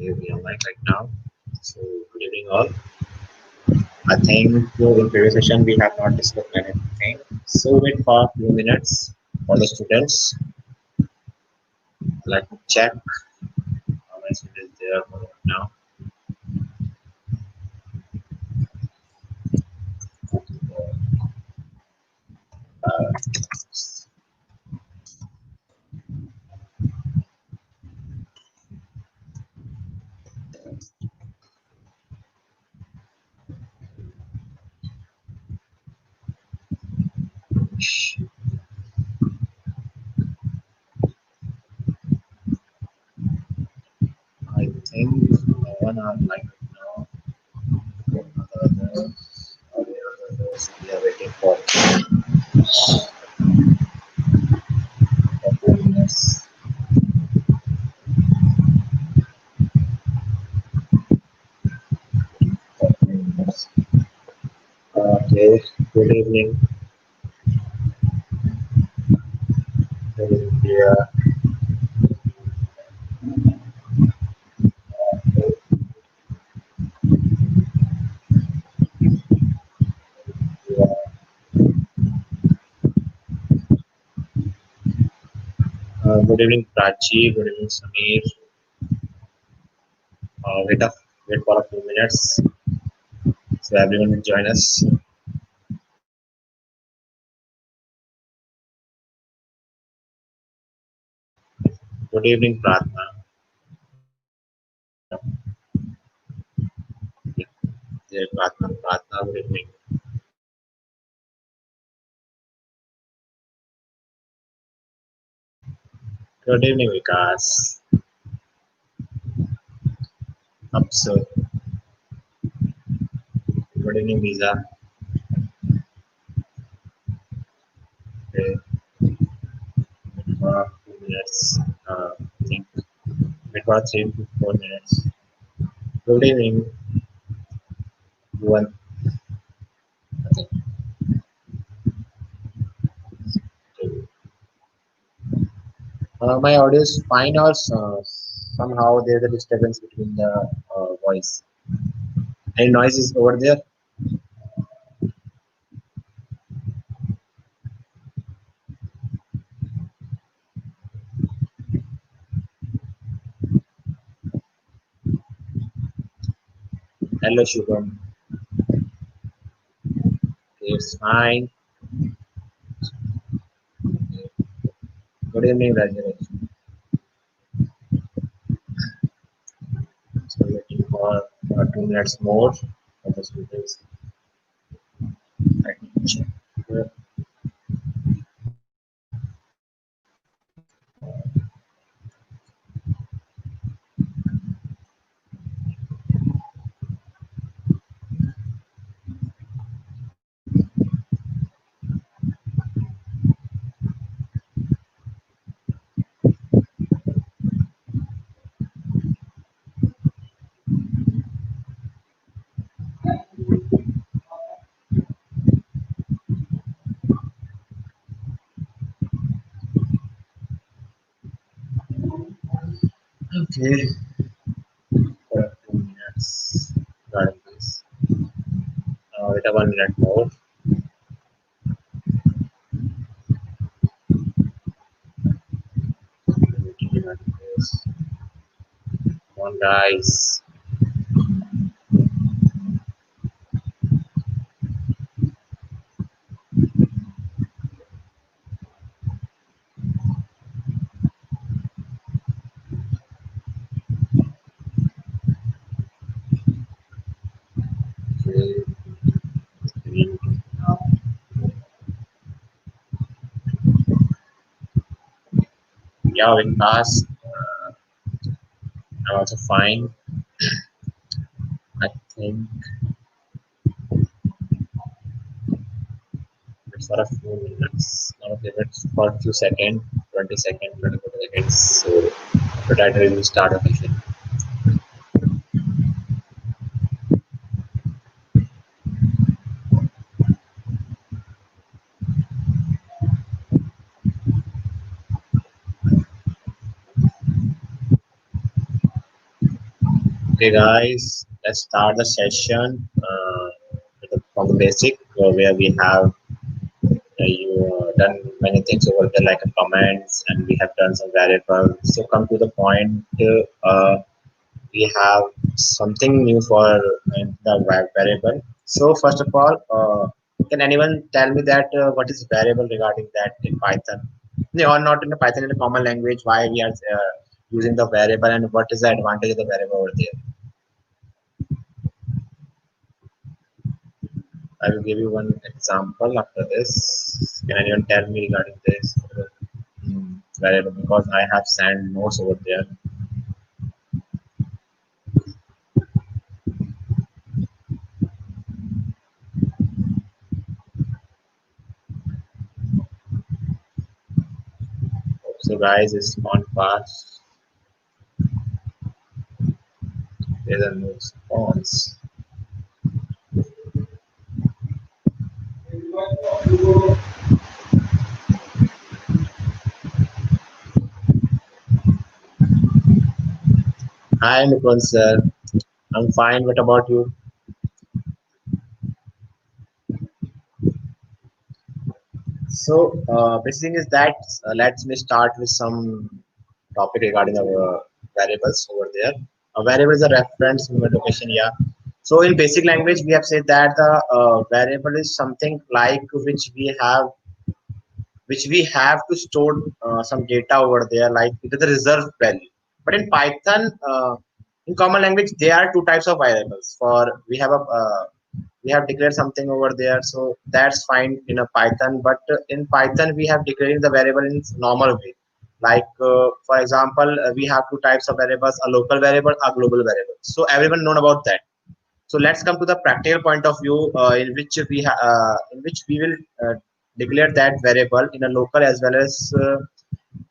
We are live right now. So good evening all. I think in previous session we have not discussed anything. So wait for a few minutes for the students. Let me check how many students there are now. I think no one are like now. Others we are waiting for a few minutes. A few minutes. Okay. Good evening. Good evening, dear. Good evening, Prachi. Good evening, Samir. Wait up, wait for a few minutes so everyone will join us. Good evening, Pratna. Yeah, yeah, Pratna. Pratna, good evening. Good evening, Vikas. So, good evening, Visa. Okay, wait for a few minutes. I think wait for 3 to 4 minutes. Good evening, everyone. Okay. My audio is fine, or somehow there's a disturbance between the voice. Any noises over there? Hello, Shubham. It's fine. Good evening, Rajat. So waiting for 2 minutes more for the students. Let me check. Okay, for 2 minutes. Regarding this, wait a 1 minute more. Waiting regarding this. Come on, guys. Okay, now. Yeah, with us, I'm also fine. I think it's for a few minutes. Not a few minutes, for a few seconds, 20 seconds, 24 seconds. So, but I will start a session. Okay, guys, let's start the session from the basic where we have you done many things over there like comments and we have done some variables. So come to the point. We have something new for the variable. So first of all, can anyone tell me that what is variable regarding that in Python? No, or not in the Python in the common language. Why we are using the variable and what is the advantage of the variable over there? I will give you one example after this. Can anyone tell me regarding this variable? Because I have sent notes over there. So guys, it's on fast. There's a no response. Hi, Nikon sir. I'm fine. What about you? So, basic thing is that let me start with some topic regarding our variables over there. A variable is a reference memory location. Yeah. So, in basic language, we have said that the variable is something like which we have to store some data over there, like it is a reserve value. But in Python, in common language, there are two types of variables. For we have declared something over there, so that's fine in a Python. But in Python, we have declaring the variable in normal way. Like for example, we have two types of variables: a local variable, a global variable. So everyone know about that. So let's come to the practical point of view in which we will declare that variable in a local as well as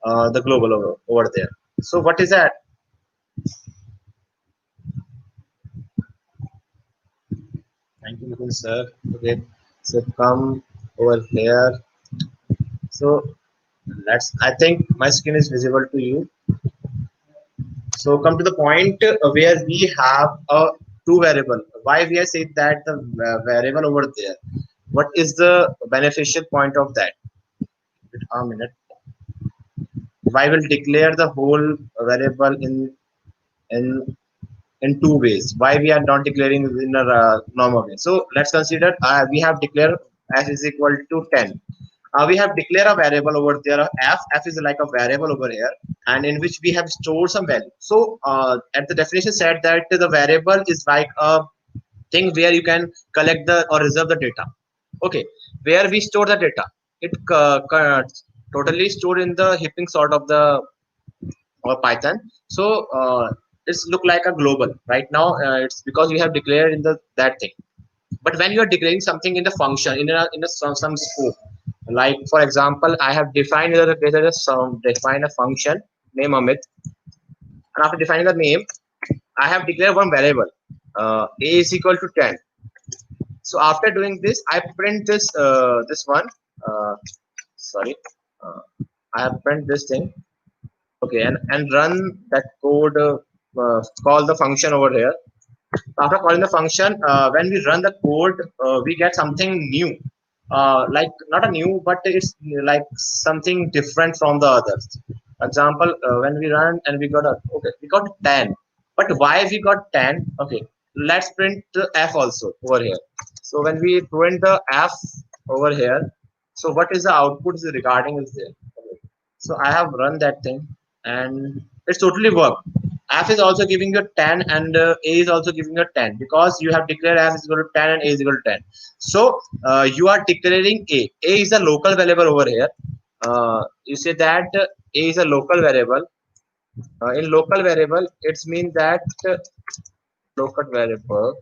the global over there. So what is that? Thank you, Mukul sir. Okay, so come over here. So let's. I think my screen is visible to you. So come to the point where we have a two variable. Why we are saying that the variable over there? What is the beneficial point of that? Wait a minute. Why will declare the whole variable in in two ways? Why we are not declaring in a normal way? So let's consider we have declared f is equal to 10. We have declared a variable over there f is like a variable over here, and in which we have stored some value. So at the definition said that the variable is like a thing where you can collect the or reserve the data. Okay, where we store the data, it totally stored in the heaping sort of the or Python. So it's look like a global right now. It's because we have declared in the that thing. But when you are declaring something in the function in a some scope, like for example, I have defined some define a function name Amit, and after defining the name, I have declared one variable a is equal to 10. So after doing this, I print this one. Uh, Sorry, uh, I have print this thing. Okay, and run that code. Call the function over here. After calling the function, when we run the code, we get something new. Like not a new, but it's like something different from the others. Example, when we run and we got 10. But why we got 10? Okay, let's print the f also over here. So when we print the f over here, so what is the output is regarding is there. Okay. So I have run that thing and it's totally worked. F is also giving you 10 and A is also giving you 10 because you have declared F is equal to 10 and A is equal to 10. So you are declaring A. A is a local variable over here. You say that A is a local variable. In local variable, it means that local variable.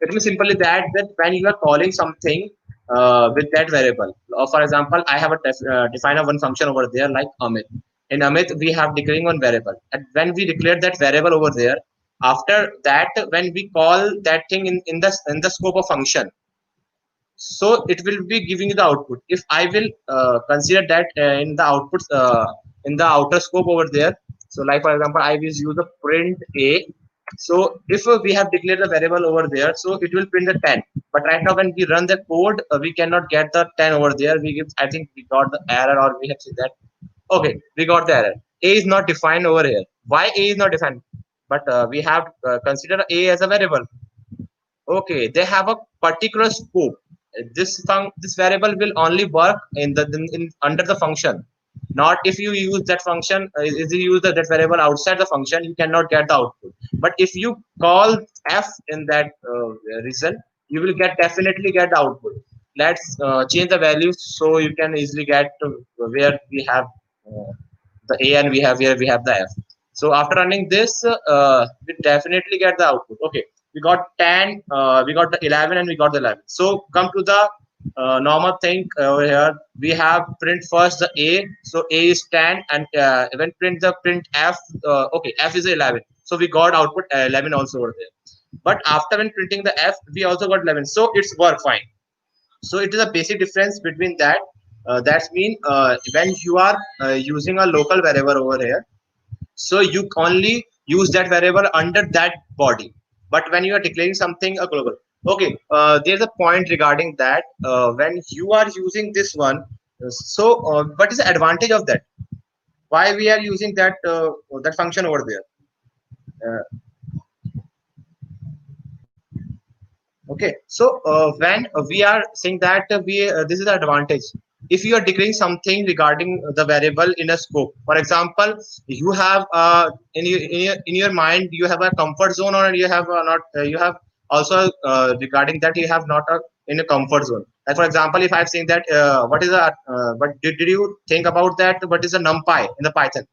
It means simply that when you are calling something with that variable. For example, I have define a one function over there like Amit. In Amit, we have declaring one variable. And when we declare that variable over there, after that, when we call that thing in the scope of function, so it will be giving you the output. If I will consider that in the output in the outer scope over there, so like for example, I will use the print A. So if we have declared the variable over there, so it will print the 10. But right now when we run the code, we cannot get the 10 over there. We give, I think we got the error, or we have seen that. Okay, we got the error. A is not defined over here. Why A is not defined? But we have consider A as a variable. Okay, they have a particular scope. This variable will only work in under the function. Not if you use that function, if you use that variable outside the function, you cannot get the output. But if you call f in that result, you will definitely get the output. Let's change the values so you can easily get to where we have uh, the A and we have here we have the F. So after running this, we definitely get the output. Okay, we got 10, we got the 11, and we got the 11. So come to the normal thing over here. We have print first the A. So A is 10, and when print F, okay, F is 11. So we got output 11 also over there. But after when printing the F, we also got 11. So it's work fine. So it is a basic difference between that. That's mean when you are using a local variable over here, so you only use that variable under that body. But when you are declaring something a global, okay, there's a point regarding that. When you are using this one, so what is the advantage of that? Why we are using that function over there? Okay, so when we are saying that we this is the advantage. If you are declaring something regarding the variable in a scope, for example, you have in your mind you have a comfort zone, or you have not you have also regarding that you have not in a comfort zone. Like for example, if I'm saying that what is a but did you think about that? What is a numpy in the Python?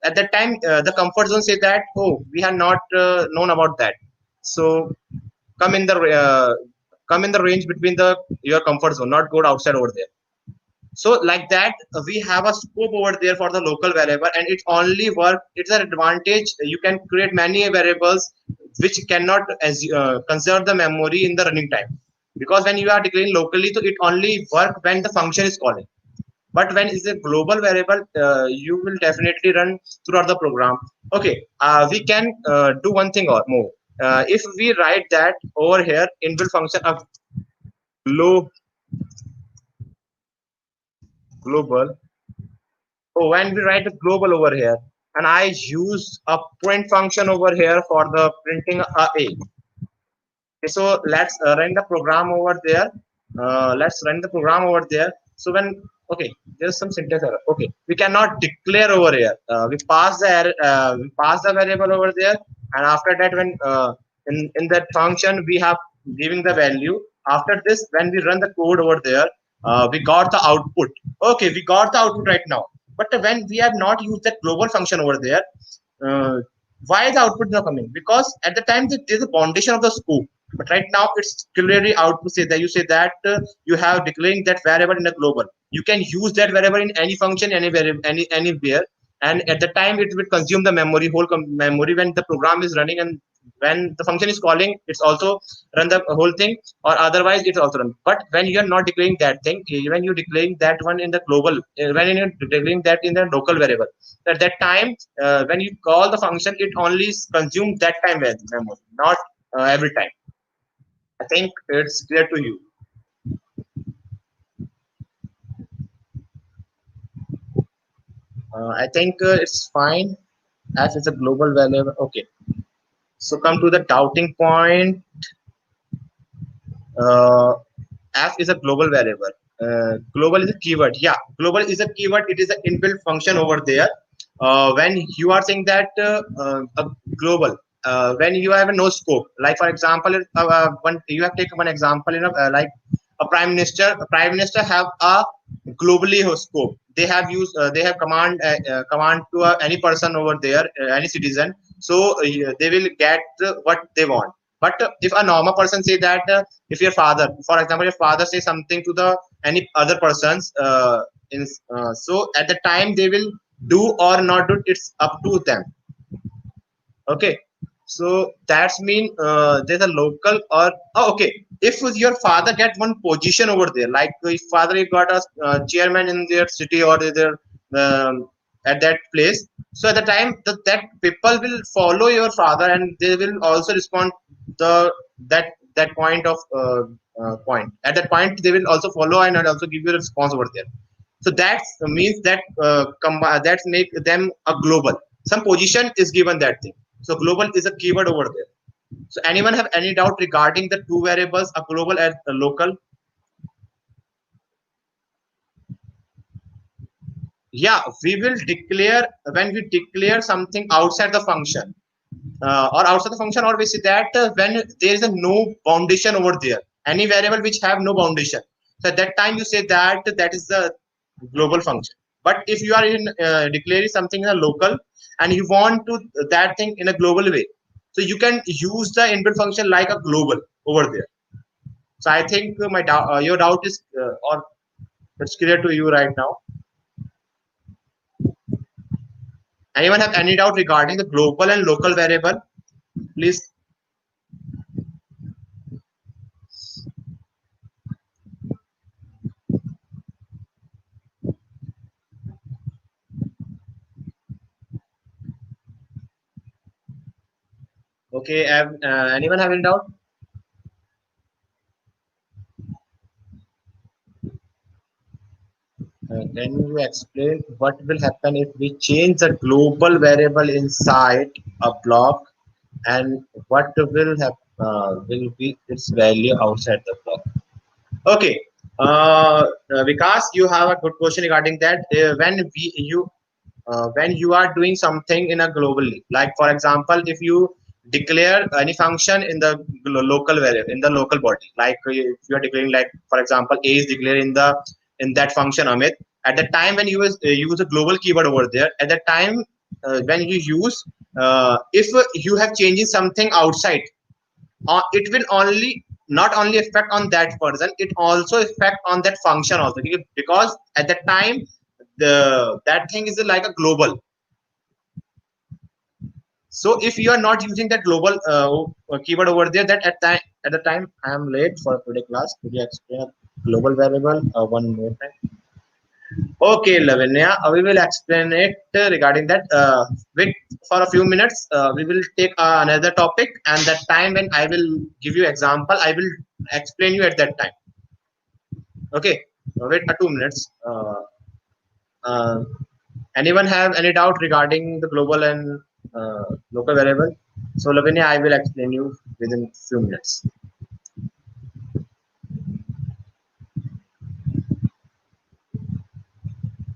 At that time, the comfort zone say that, oh, we have not known about that. So come in the come in the range between the your comfort zone, not go outside over there. So like that, we have a scope over there for the local variable, and it only work. It's an advantage. You can create many variables which cannot conserve the memory in the running time, because when you are declaring locally, so it only work when the function is calling. But when it's a global variable, you will definitely run throughout the program. Okay, we can do one thing or more. If we write that over here inbuilt function of global, so when we write a global over here, and I use a print function over here for the printing a. So let's run the program over there. Let's run the program over there. So when, okay, there's some syntax error. Okay, we cannot declare over here. We pass the error, we pass the variable over there, and after that, when in that function we have giving the value. After this, when we run the code over there, we got the output. Okay, we got the output right now. But when we have not used that global function over there, uh, why the output not coming? Because at the time there's a foundation of the scope, but right now it's clearly out to say that you say that you have declaring that variable in a global. You can use that variable in any function, anywhere, and at the time it will consume the memory, whole memory when the program is running, and when the function is calling, it's also run the whole thing, or otherwise it's also run. But when you are not declaring that thing, when you're declaring that one in the global, when you're declaring that in the local variable, at that time, when you call the function, it only consumes that time memory, not every time. I think it's clear to you. I think it's fine as it's a global variable. Okay. So come to the doubting point. Uh, F is a global variable. Global is a keyword. Yeah, global is a keyword. It is an inbuilt function over there. When you are saying that a global, when you have a no scope, like for example, one you have taken one example, like a prime minister have a globally scope. They have used, they have command to any person over there, any citizen. So they will get what they want. But if a normal person say that, if your father, for example, your father say something to the any other persons, so at the time they will do or not do, it's up to them. Okay, so that's mean there's a local or, oh, okay, if your father get one position over there, like if father got a chairman in their city or their at that place. So at the time that people will follow your father, and they will also respond the that point of point. At that point, they will also follow and also give you a response over there. So that means that that make them a global. Some position is given that thing. So global is a keyword over there. So anyone have any doubt regarding the two variables, a global and a local? Yeah, we will declare when we declare something outside the function, or outside the function, or we say that when there is a no foundation over there, any variable which have no foundation. So at that time you say that that is the global function. But if you are in declaring something in a local and you want to that thing in a global way, so you can use the inbuilt function like a global over there. So I think my doubt, your doubt is or it's clear to you right now. Anyone have any doubt regarding the global and local variable? Please. Okay. Anyone have any doubt? Can you explain what will happen if we change the global variable inside a block, and what will be its value outside the block? Okay. Vikas, you have a good question regarding that. When you are doing something in a globally, like for example, if you declare any function in the local variable in the local body, like if you are declaring, like for example, a is declared in that function Amit. At the time when you use a global keyword over there, at the time when you use if you have changing something outside, it will only not only affect on that person, it also affect on that function also, because at that time the that thing is like a global. So if you are not using that global keyword over there, that at the time I am late for today class. Could you explain a global variable one more time? Okay, Lavinia, we will explain it regarding that. Wait for a few minutes. We will take another topic, and that time when I will give you example, I will explain you at that time. Okay, wait 2 minutes. Uh, Anyone have any doubt regarding the global and local variable? So, Lavinia, I will explain you within few minutes.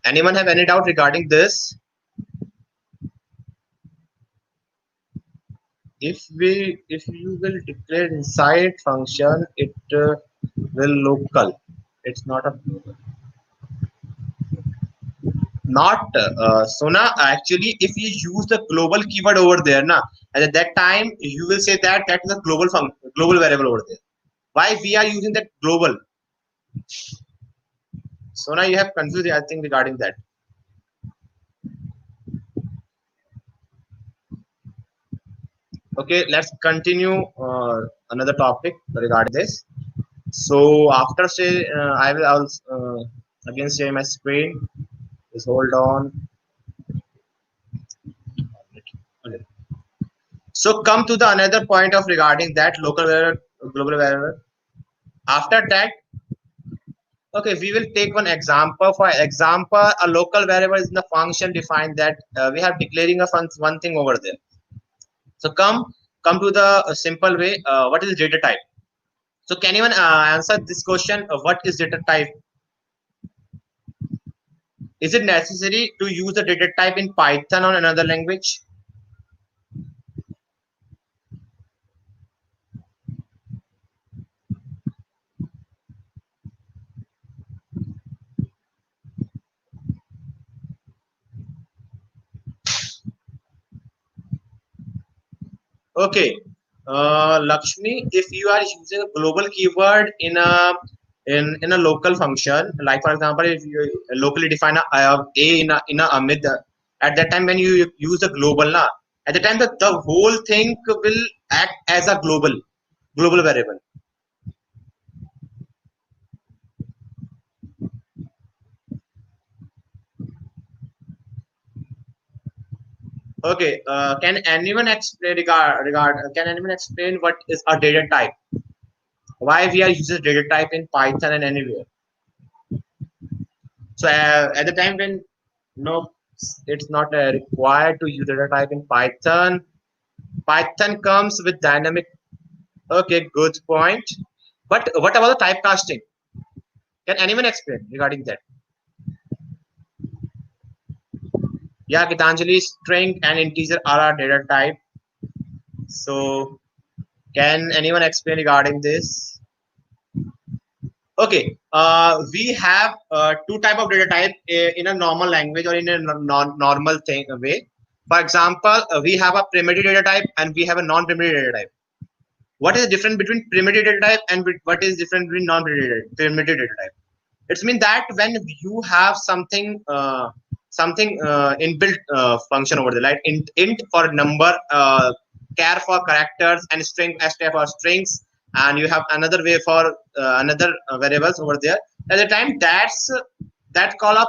Anyone have any doubt regarding this? If you will declare inside function, it will local. It's not a global. Not Sona. Actually, if you use the global keyword over there, na, at that time you will say that that is a global variable over there. Why we are using that global? Sona, you have confused, I think, regarding that. Okay, let's continue another topic regarding this. So after say, I will also again share my screen. Just hold on. Okay. So come to the another point of regarding that local variable, global variable. After that, okay, we will take one example. For example, a local variable is the function defined that we have declaring a one thing over there. So come to the simple way. What is data type? So can anyone answer this question? What is data type? Is it necessary to use the data type in Python or another language? Okay, Lakshmi, if you are using a global keyword in a local function, like for example, if you locally define a in a Amit, at that time when you use the global, na, at the time the whole thing will act as a global variable. Okay, can anyone explain can anyone explain what is a data type? Why we are using data type in Python and anywhere? So at the time when no, it's not required to use data type in Python. Python comes with dynamic. Okay, good point. But what about the typecasting? Can anyone explain regarding that? Yeah, Gitanjali, string and integer are our data type. So can anyone explain regarding this? Okay, we have two type of data type in a normal language or in a normal thing way. For example, we have a primitive data type and we have a non-primitive data type. What is the difference between primitive data type and what is different between non-primitive data type? It's mean that when you have something inbuilt function over there, like int for number, char for characters, and string str for strings, and you have another way for another variables over there. At the time, that call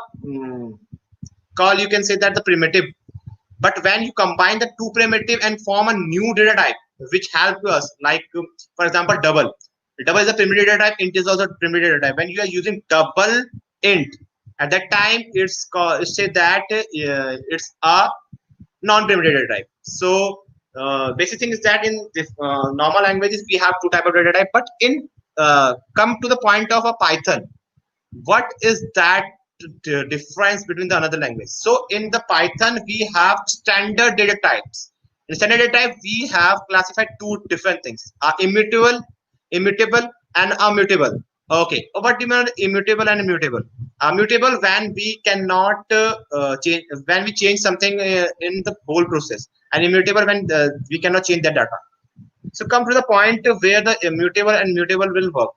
you can say that the primitive. But when you combine the two primitive and form a new data type, which help us, like for example, double is a primitive data type, int is also a primitive data type. When you are using double int, at that time it's called say that it's a non-primitive data type. So basic thing is that in this, normal languages we have two type of data type, but in come to the point of a Python, what is that difference between the another language? So in the Python we have standard data types. In standard data type we have classified two different things: immutable and immutable. Okay, what do you mean immutable and immutable? Mutable when we cannot change, when we change something in the whole process, and immutable when we cannot change that data. So come to the point where the immutable and mutable will work.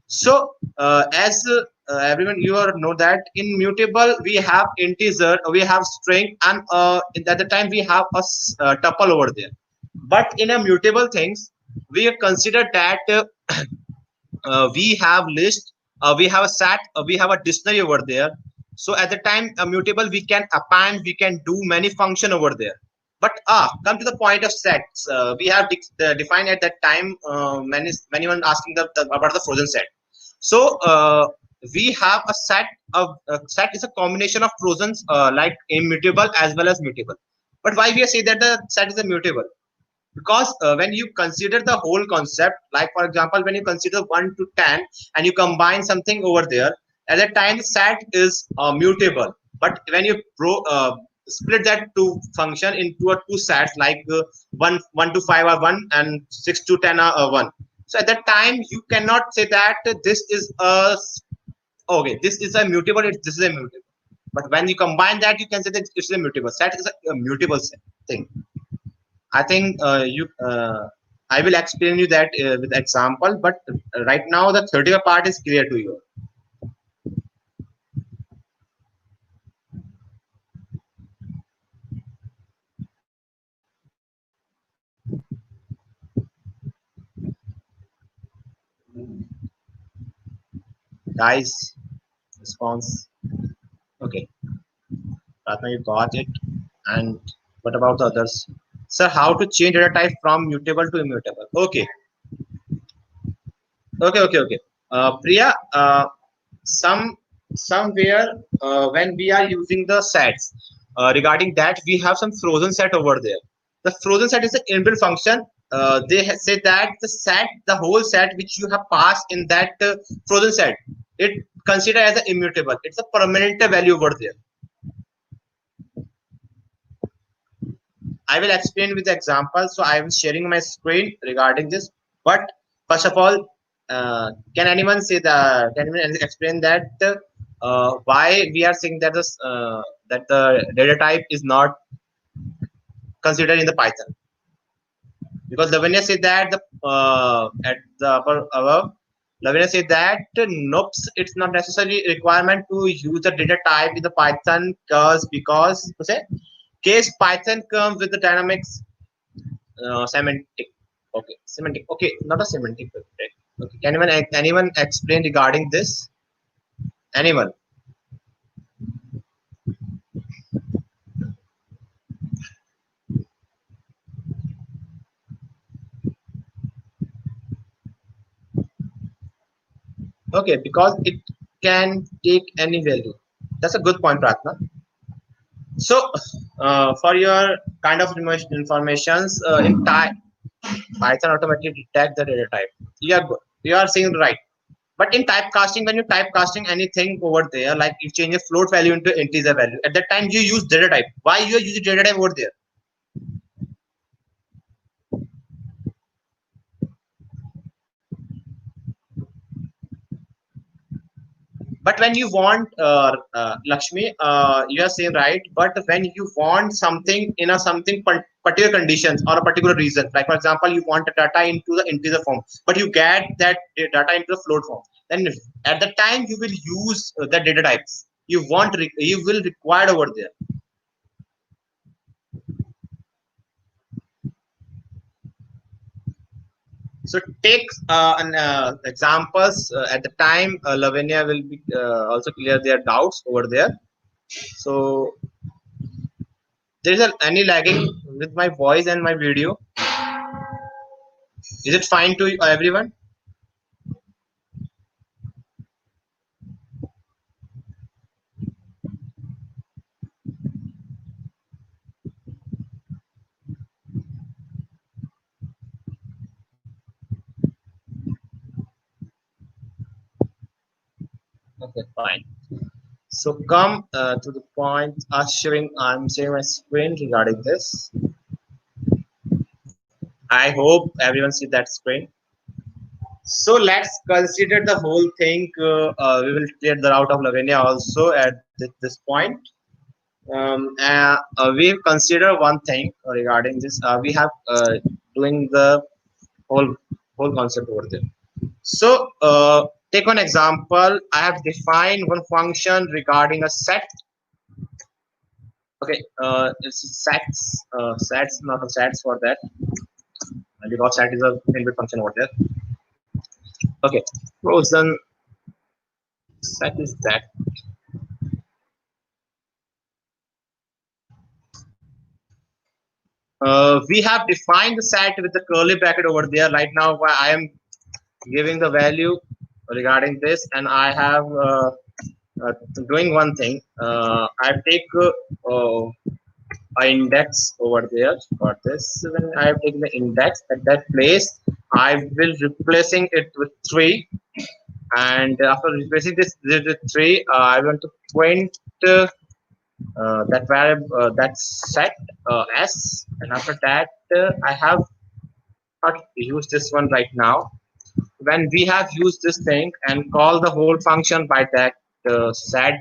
So as everyone you are know that in mutable we have integer, we have string, and at the time we have a tuple over there. But in a mutable things, we consider that we have list, we have a set, we have a dictionary over there. So at the time mutable we can append, we can do many function over there. But come to the point of sets, we have defined at that time, many one asking about the frozen set. So we have a set of set is a combination of frozens, like immutable as well as mutable. But why we say that the set is a mutable? Because when you consider the whole concept, like for example when you consider 1 to 10 and you combine something over there, at that time the set is mutable. But when you split that two function into a two sets, like 1 to 5 are 1 and 6 to 10 are 1. So at that time you cannot say that this is a okay, this is a mutable, this is a mutable. But when you combine that, you can say that it's a mutable set is a mutable thing. I think I will explain you that with example, but right now the theoretical part is clear to you. Guys, response. Okay, Ratna, you got it. And what about the others? Sir, how to change data type from mutable to immutable? Okay, okay. Priya, some somewhere when we are using the sets, regarding that we have some frozen set over there. The frozen set is an inbuilt function. They say that the whole set which you have passed in that frozen set, it considered as an immutable. It's a permanent value over there. I will explain with the example. So I am sharing my screen regarding this. But first of all, can anyone say the? Can anyone explain that why we are saying that that the data type is not considered in the Python? Because Lavanya said that the at the upper above, Lavanya said that nope, it's not necessarily requirement to use the data type in the Python because say case Python comes with the dynamics semantic. Okay, semantic. Okay, not a semantic. Right? Okay. Can anyone explain regarding this? Anyone? Okay, because it can take any value. That's a good point, Pratna. So, for your kind of informations, in Python automatically detect the data type. You are good. You are saying right. But in typecasting, when you typecasting anything over there, like you change a float value into integer value, at that time you use data type. Why you are using data type over there? But when you want Lakshmi, you are saying right. But when you want something in a something particular conditions or a particular reason, like for example, you want the data into the integer form, but you get that data into the float form, then at the time you will use the data types. You will require over there. So take an examples at the time. Lavinia will be also clear their doubts over there. So there is any lagging with my voice and my video. Is it fine to everyone? Okay, fine. So come to the point. I'm sharing my screen regarding this. I hope everyone see that screen. So let's consider the whole thing. We will clear the route of Lavinia also at this point. We consider one thing regarding this. We have doing the whole whole concept over there. So take one example. I have defined one function regarding a set. Okay, it's sets. Sets, not a sets for that because set is a inbuilt function over there. Okay, frozen set is that. We have defined the set with the curly bracket over there. Right now, I am giving the value regarding this, and I have uh, doing one thing. I take an index over there for this. When I have taken the index at that place, I will replacing it with 3, and after replacing this with 3, I want to print that variable that set s, and after that I have not used this one right now. When we have used this thing and call the whole function by that set,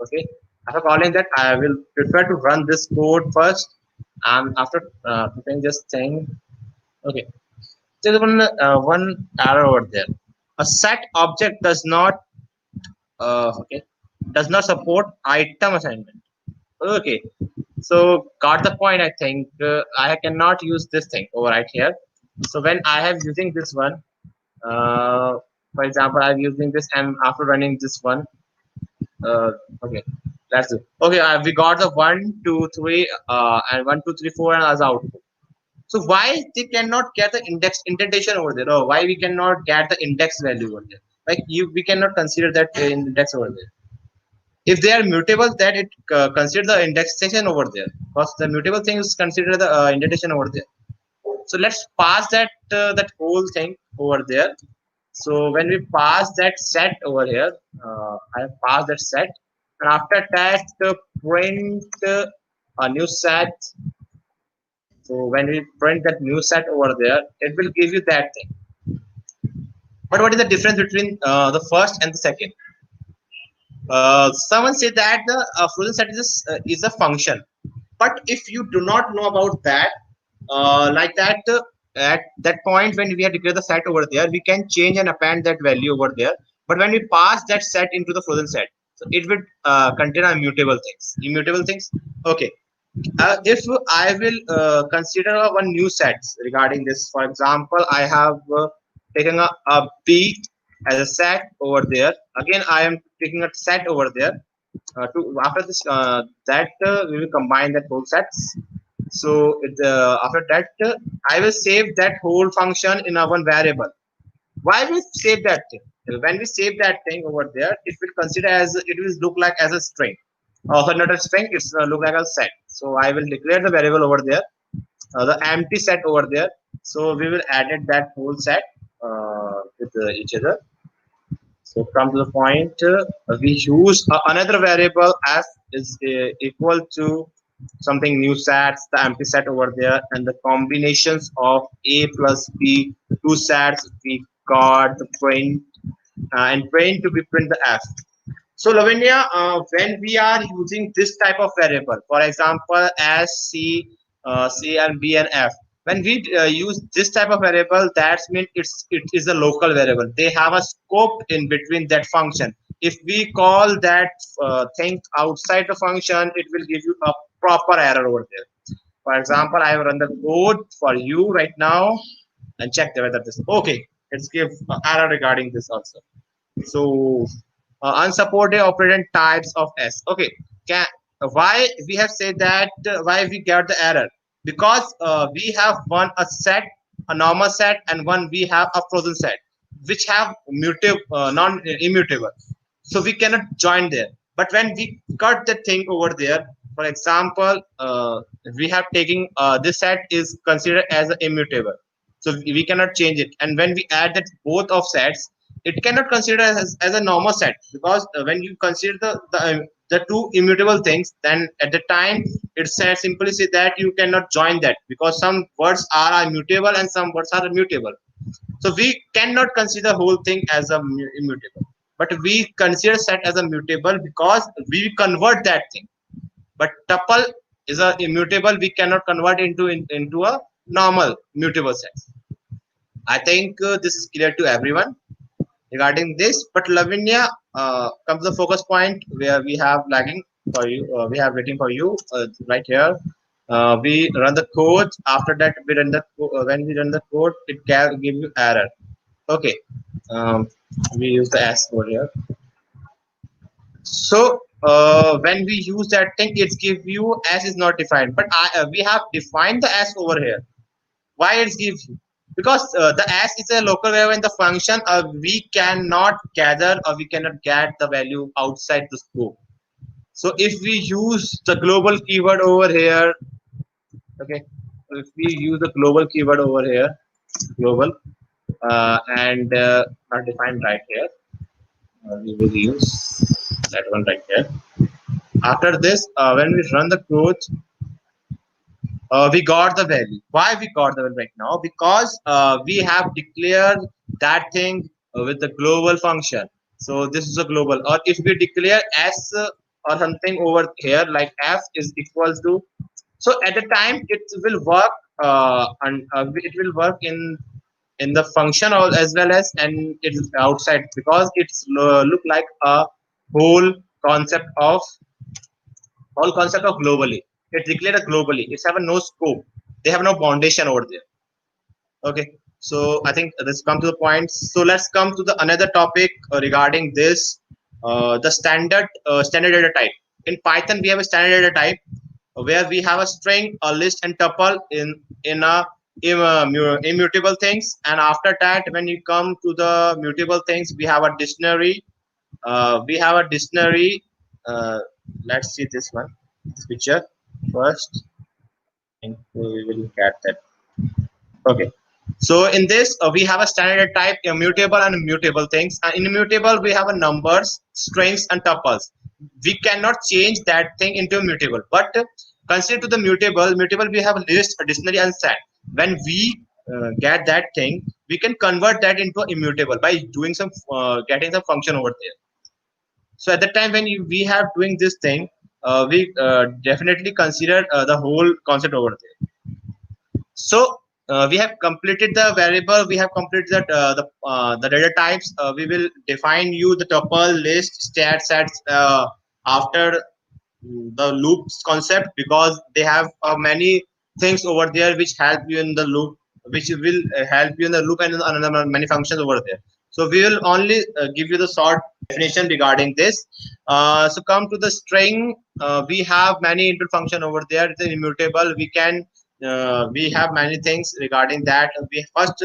okay, after calling that I will prefer to run this code first, and after preparing this thing, okay, there's one error over there. A set object okay, does not support item assignment. Okay, so got the point. I think I cannot use this thing over right here. So when I have using this one, uh, for example, I'm using this, and after running this one, uh, okay, that's it. Okay, we got the 1 2 3 and 1 2 3 4 and as output. So why they cannot get the index indentation over there? Or why we cannot get the index value over there? Like we cannot consider that index over there. If they are mutable, that it consider the indexation over there, because the mutable thing is consider the indentation over there. So let's pass that whole thing over there. So when we pass that set over here, I have passed that set, and after that print a new set. So when we print that new set over there, it will give you that thing. But what is the difference between the first and the second? Someone said that the frozen set is a function, but if you do not know about that, like that, at that point when we have declared the set over there, we can change and append that value over there. But when we pass that set into the frozen set, so it would contain immutable things. Okay, if I will consider one new set regarding this, for example, I have taken a B as a set over there. Again, I am taking a set over there. After this, that we will combine that whole sets. So after that, I will save that whole function in a one variable. Why we save that thing? when we save that thing over there, it will consider as it will look like as a string. Not a string, it's look like a set. So I will declare the variable over there, the empty set over there. So we will added that whole set with each other. So come to the point, we use another variable f is equal to something new sets, the empty set over there, and the combinations of a plus b, two sets we got the print and print to be print the f. So Lavinia, when we are using this type of variable, for example, as C, C and B and F, when we use this type of variable, that means it is a local variable. They have a scope in between that function. If we call that thing outside the function, it will give you a proper error over there. For example, I will run the code for you right now and check whether this okay. Let's give error regarding this also. So unsupported operand types of S. Okay, can, why we have said that? Why we get the error? Because we have one a set, a normal set, and one we have a frozen set, which have mutable, non immutable. So we cannot join there. But when we cut the thing over there, for example, we have taking this set is considered as an immutable, so we cannot change it. And when we add that both of sets, it cannot consider as a normal set, because when you consider the two immutable things, then at the time it says simply say that you cannot join that, because some words are immutable and some words are immutable. So we cannot consider the whole thing as a immutable, but we consider set as a mutable because we convert that thing. But tuple is a immutable, we cannot convert into a normal mutable set. I think this is clear to everyone regarding this. But Lavinia, comes the focus point where we have lagging for you. We have waiting for you right here. We run the code. After that, we run the when we run the code, it can give you error. Okay. Um, we use the S over here. So when we use that thing, it's give you S is not defined, but we have defined the S over here. Why it gives you? Because the S is a local variable in the function. We cannot gather or we cannot get the value outside the scope. So if we use the global keyword over here, okay, if we use the global keyword over here, global, and not defined right here, we will use that one right here. After this, when we run the code, we got the value. Why we got the value right now? Because we have declared that thing with the global function. So this is a global. Or if we declare s or something over here like f is equal to, so at the time it will work and it will work in the function as well as and it's outside, because it's look like a whole concept of globally. It's declared globally. It's have a no scope. They have no foundation over there. Okay. So I think let's come to the point. So let's come to the another topic regarding this. The standard data type. In Python, we have a standard data type where we have a string, a list, and tuple in a immutable things. And after that, when you come to the mutable things, we have a dictionary. Uh, let's see this one, this picture first. And we will get that. Okay. So in this, we have a standard type, immutable and immutable things. And in immutable, we have a numbers, strings, and tuples. We cannot change that thing into mutable. But consider to the mutable, we have a list, a dictionary, and set. When we get that thing, we can convert that into immutable by doing some getting some function over there. So at the time when we have doing this thing, we definitely consider the whole concept over there. So we have completed the variable. We have completed that the data types. We will define you the tuple, list, stat sets after the loops concept, because they have many things over there which help you in the loop, which will help you in the loop and in another many functions over there. So we will only give you the short definition regarding this. So come to the string. We have many input function over there. It's immutable. We have many things regarding that. We first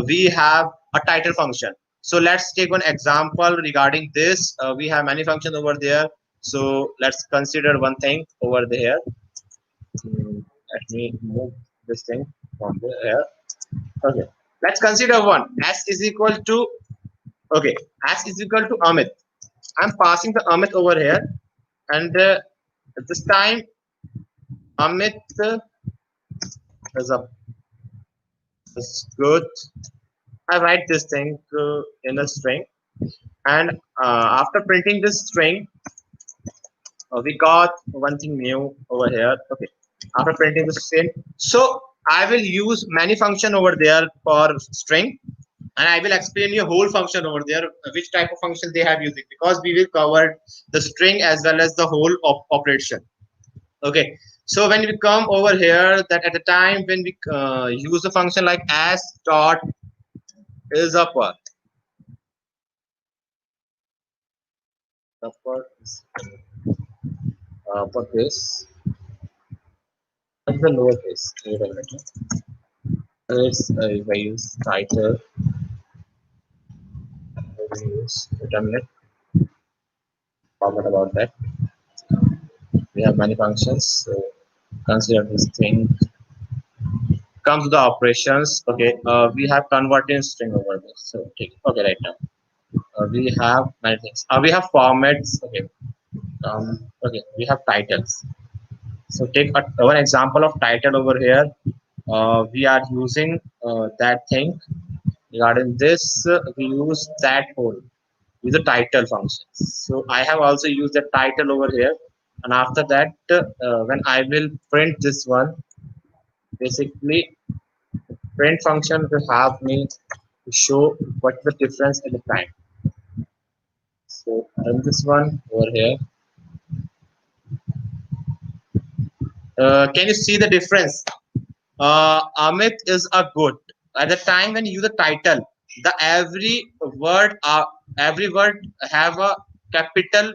we have a title function. So let's take one example regarding this. We have many functions over there. So let's consider one thing over there. Let me move this thing from there. Okay. Let's consider one. S is equal to, okay, S is equal to Amit. I'm passing the Amit over here, and at this time Amit is a is good. I write this thing in a string, and after printing this string, we got one thing new over here. Okay, after printing the string, so I will use many function over there for string, and I will explain you whole function over there, which type of function they have using, because we will cover the string as well as the whole operation. Okay, so when we come over here, that at the time when we use the function like as dot is upper, upper is uppercase, and the lowercase. Wait a minute. It's if I use title, I will use wait a minute. Forgot about that. We have many functions. So consider this thing. Comes to the operations. Okay, we have converting string over there. So okay, right now we have many things. We have formats. Okay, okay, we have titles. So take one example of title over here. We are using that thing. Regarding this, we use that whole with the title function. So I have also used the title over here, and after that, when I will print this one, basically print function will have me to show what the difference at the time. So run this one over here. Can you see the difference? Amit is a good. At the time when you use the title, the every word have a capital.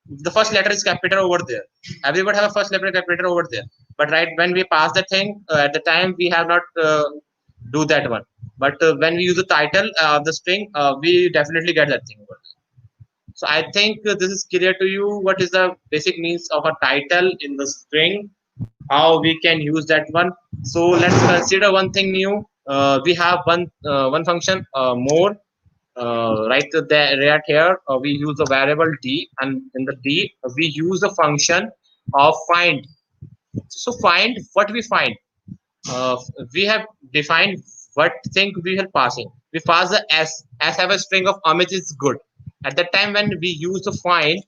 The first letter is capital over there. Every word have a first letter capital over there. But right when we pass the thing, at the time we have not do that one. But when we use the title of the string, we definitely get that thing over there. So I think this is clear to you. What is the basic means of a title in the string? How we can use that one. So let's consider one thing new. We have one function more right there right here. We use the variable d, and in the d we use the function of find. So find what we find. uh, we have defined what thing we are passing. We pass the s have a string of image is good. At that time when we use the find,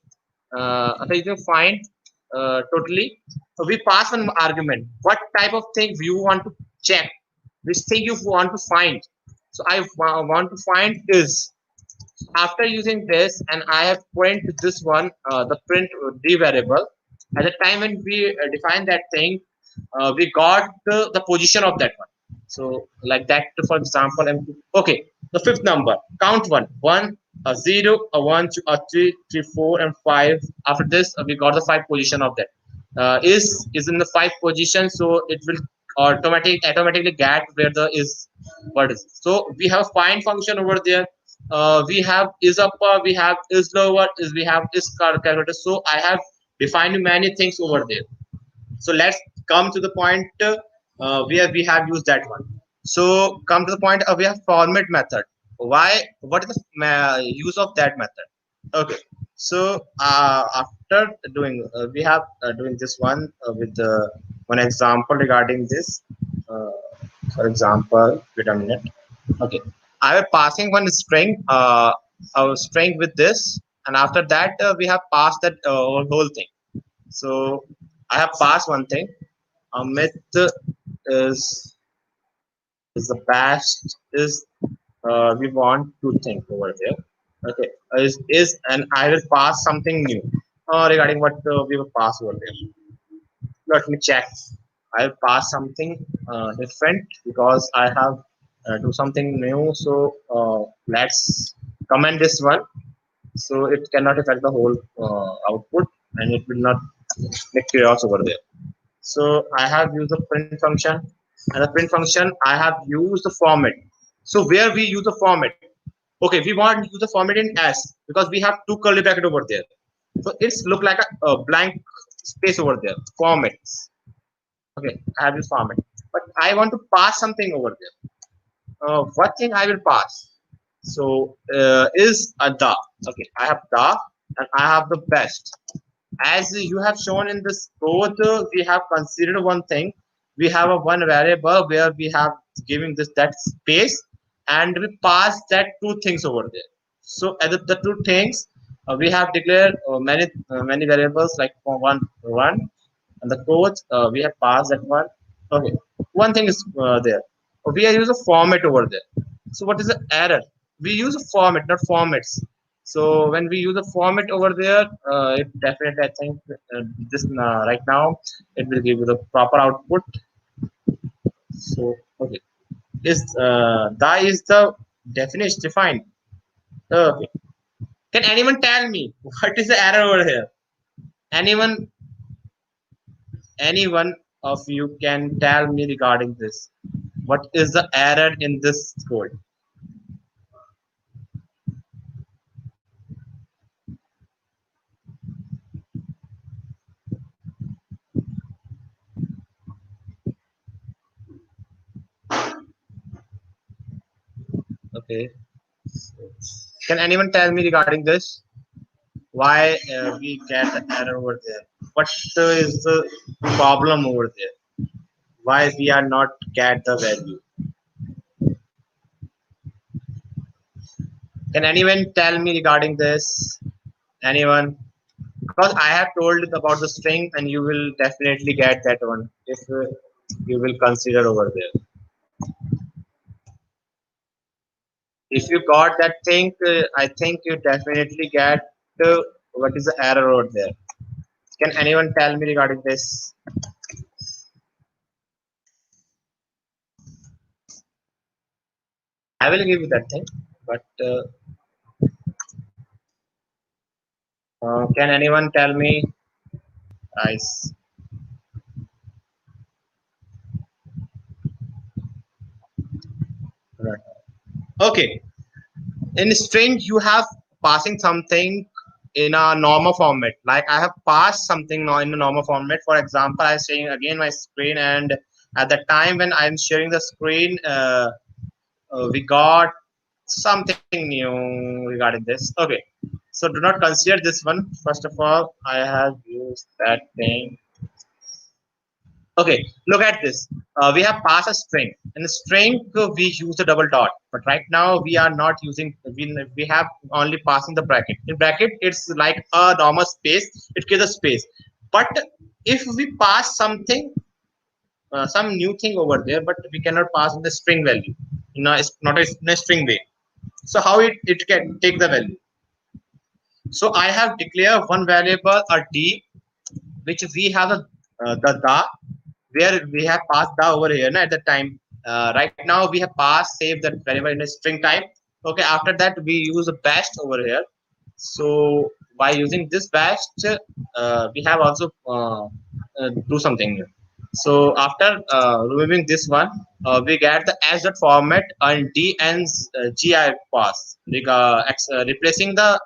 after using find totally, we pass an argument. What type of thing you want to check? Which thing you want to find? So I want to find is. After using this, and I have print this one, the print d variable. At the time when we define that thing, we got the position of that one. So like that, for example, okay, the fifth number, count one, a zero, a one, two, a three, three, four, and five. After this, we got the five position of that. Is in the five position, so it will automatically get where the is what is. So we have find function over there. We have is upper, we have is lower, is we have is calculator. So I have defined many things over there. So let's come to the point where we have used that one. So come to the point we have format method. Why? What is the use of that method? Okay. So after doing, we have doing this one with one example regarding this. Uh, for example, wait a minute. Okay, I am passing one string, a string with this, and after that we have passed that whole thing. So I have passed one thing. Amit is is the best is we want to think over there. Okay, is and I will pass something new regarding what we will pass over there. Let me check. I'll pass something different because I have do something new. So let's comment this one. So it cannot affect the whole output, and it will not make chaos over there. So I have used the print function, and the print function I have used the format. So where we use the format, Okay, we want to use the format in S because we have two curly bracket over there. So it's look like a blank space over there. Formats. Okay, I have this format, but I want to pass something over there. What thing I will pass? So is a the. Okay, I have the and I have the best. As you have shown in this code, we have considered one thing. We have a one variable where we have giving this that space, and we pass that two things over there. So at the two things, we have declared many variables like for one, and the code we have passed that one. Okay, one thing is there. We are use a format over there. So what is the error? We use a format, not formats. So when we use a format over there, it definitely I think this right now it will give you the proper output. So okay, is that is the definition defined? Okay, can anyone tell me what is the error over here? Anyone, anyone of you can tell me regarding this? What is the error in this code? Okay, can anyone tell me regarding this? Why we get the error over there? What is the problem over there? Why we are not get the value? Can anyone tell me regarding this? Anyone? Because I have told about the string, and you will definitely get that one if you will consider over there. If you got that thing, I think you definitely get what is the error over there. Can anyone tell me regarding this? I will give you that thing, but can anyone tell me? Guys, right. Okay. In string, you have passing something in a normal format. Like I have passed something now in a normal format. For example, I'm sharing again my screen, and at the time when I'm sharing the screen, we got something new regarding this. Okay, so do not consider this one. First of all, I have used that thing. Okay, look at this. We have passed a string. In the string, we use the double dot. But right now, we are not using. We have only passing the bracket. In bracket, it's like a normal space. It gives a space. But if we pass something, some new thing over there, but we cannot pass in the string value. It's not in a string way. So how it can take the value? So I have declared one variable a d, which we have a the where we have passed the over here at the time. Right now we have passed save that variable in a string type. Okay, after that we use a bash over here. So by using this bash, we have also do something here. So after removing this one, we get the s dot format and d and gi pass. Replacing the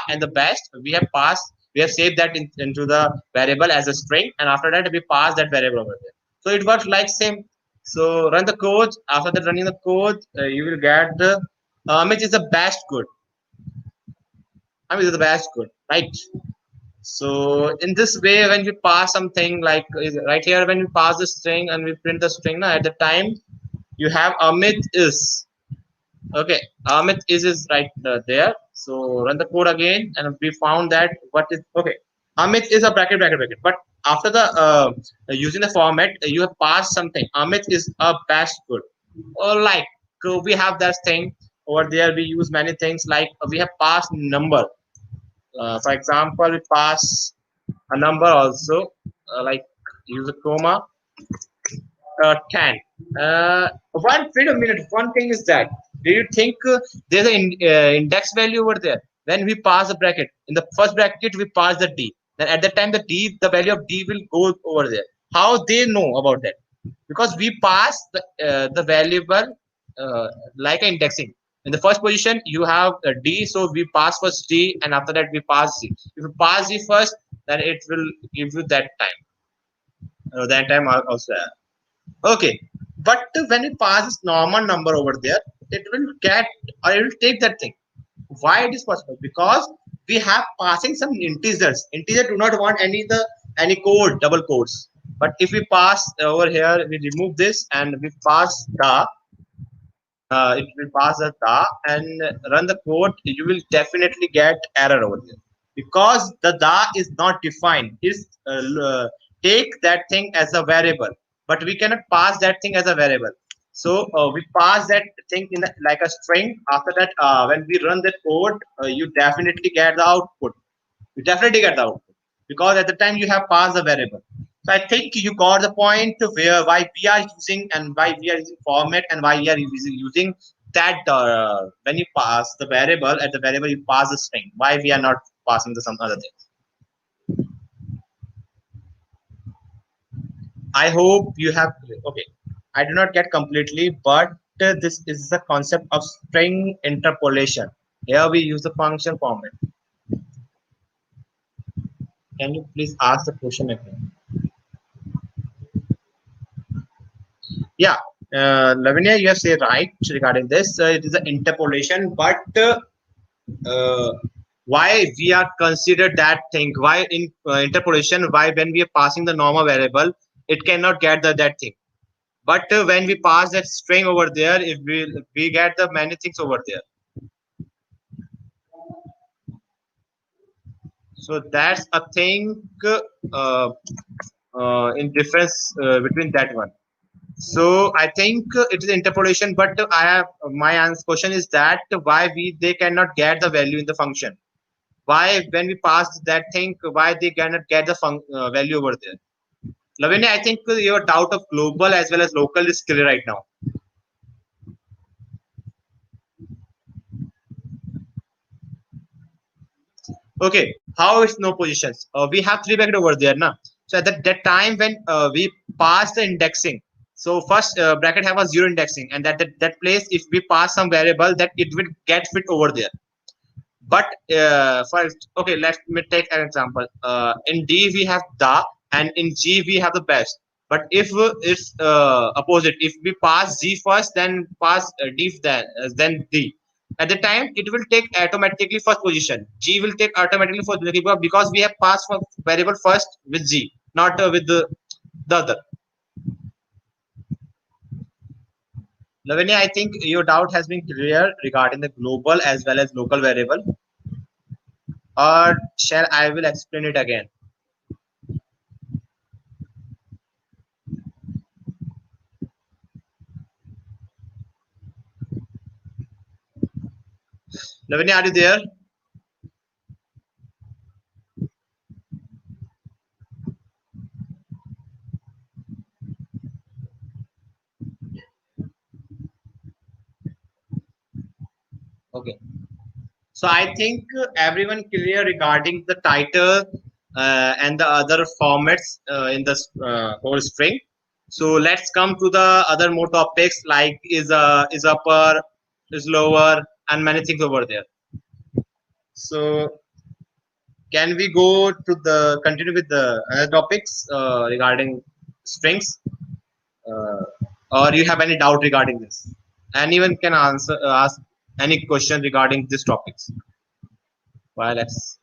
and the best, we have passed. We have saved that into the variable as a string, and after that we pass that variable over there. So it works like same. So run the code. After that running the code, you will get the which is the best good. I mean, the best good, right? So in this way, when we pass something like right here, when we pass the string and we print the string, at the time you have Amit is okay. Amit is right there. So run the code again, and we found that what is okay. Amit is a bracket. But after the using the format, you have passed something. Amit is a best good. Or like we have that thing over there. We use many things like we have passed number. For example, we pass a number also like use a comma 10. Wait a minute, one thing is that do you think there's an index value over there? When we pass the bracket in the first bracket we pass the d, then at the time the value of d will go over there. How they know about that? Because we pass the variable like indexing In the first position, you have D, so we pass first D, and after that we pass Z. If you pass Z first, then it will give you that time. That time also. Okay, but when we pass this normal number over there, it will get or it will take that thing. Why it is possible? Because we have passing some integers. Integer do not want any code, double codes. But if we pass over here, we remove this and we pass the it will pass the da and run the code, you will definitely get error over there because the da is not defined. Is take that thing as a variable, but we cannot pass that thing as a variable. So we pass that thing in like a string. After that, when we run that code, you definitely get the output. You definitely get the output because at the time you have passed the variable. So I think you got the point where why we are using and why we are using format and why we are using that when you pass the variable at the variable you pass the string. Why we are not passing the some other thing. I hope you have okay. I do not get completely, but this is the concept of string interpolation. Here we use the function format. Can you please ask the question again? Yeah, Lavinia, you have said right regarding this. It is an interpolation, but uh, why we are considered that thing? Why in interpolation? Why when we are passing the normal variable, it cannot get that thing. But when we pass that string over there, if we get the many things over there. So that's a thing uh, in difference between that one. So I think it is interpolation, but I have my answer question is that why we they cannot get the value in the function. Why when we pass that thing, why they cannot get the value over there? Lavinia, I think your doubt of global as well as local is clear right now. Okay, how is no positions? We have three bracket over there, na. So at that time when we pass the indexing, so first bracket have a zero indexing, and that place if we pass some variable that it will get fit over there. But first, okay, let me take an example. In D we have the, and in G we have the best. But if it's opposite, if we pass G first, then pass D, then D. At the time, it will take automatically first position. G will take automatically for the because we have passed for variable first with G, not with the other. Lavinia, I think your doubt has been clear regarding the global as well as local variable. Or shall I will explain it again? Lavinia, are you there? Okay. So I think everyone clear regarding the title and the other formats in the whole string. So let's come to the other more topics like is upper, is lower, and many things over there. So can we go to the continue with the other topics regarding strings, uh, or you have any doubt regarding this? Anyone can answer ask any question regarding these topics. Well, let's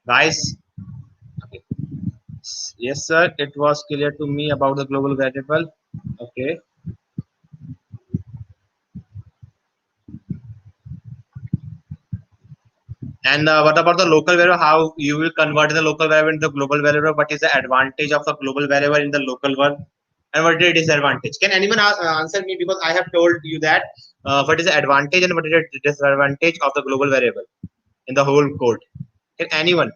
guys. Okay. Yes, sir. It was clear to me about the global variable. Okay. And what about the local variable? How you will convert the local variable into global variable? What is the advantage of the global variable in the local one? And what is the disadvantage? Can anyone answer me? Because I have told you that what is the advantage and what is the disadvantage of the global variable in the whole code? Can anyone?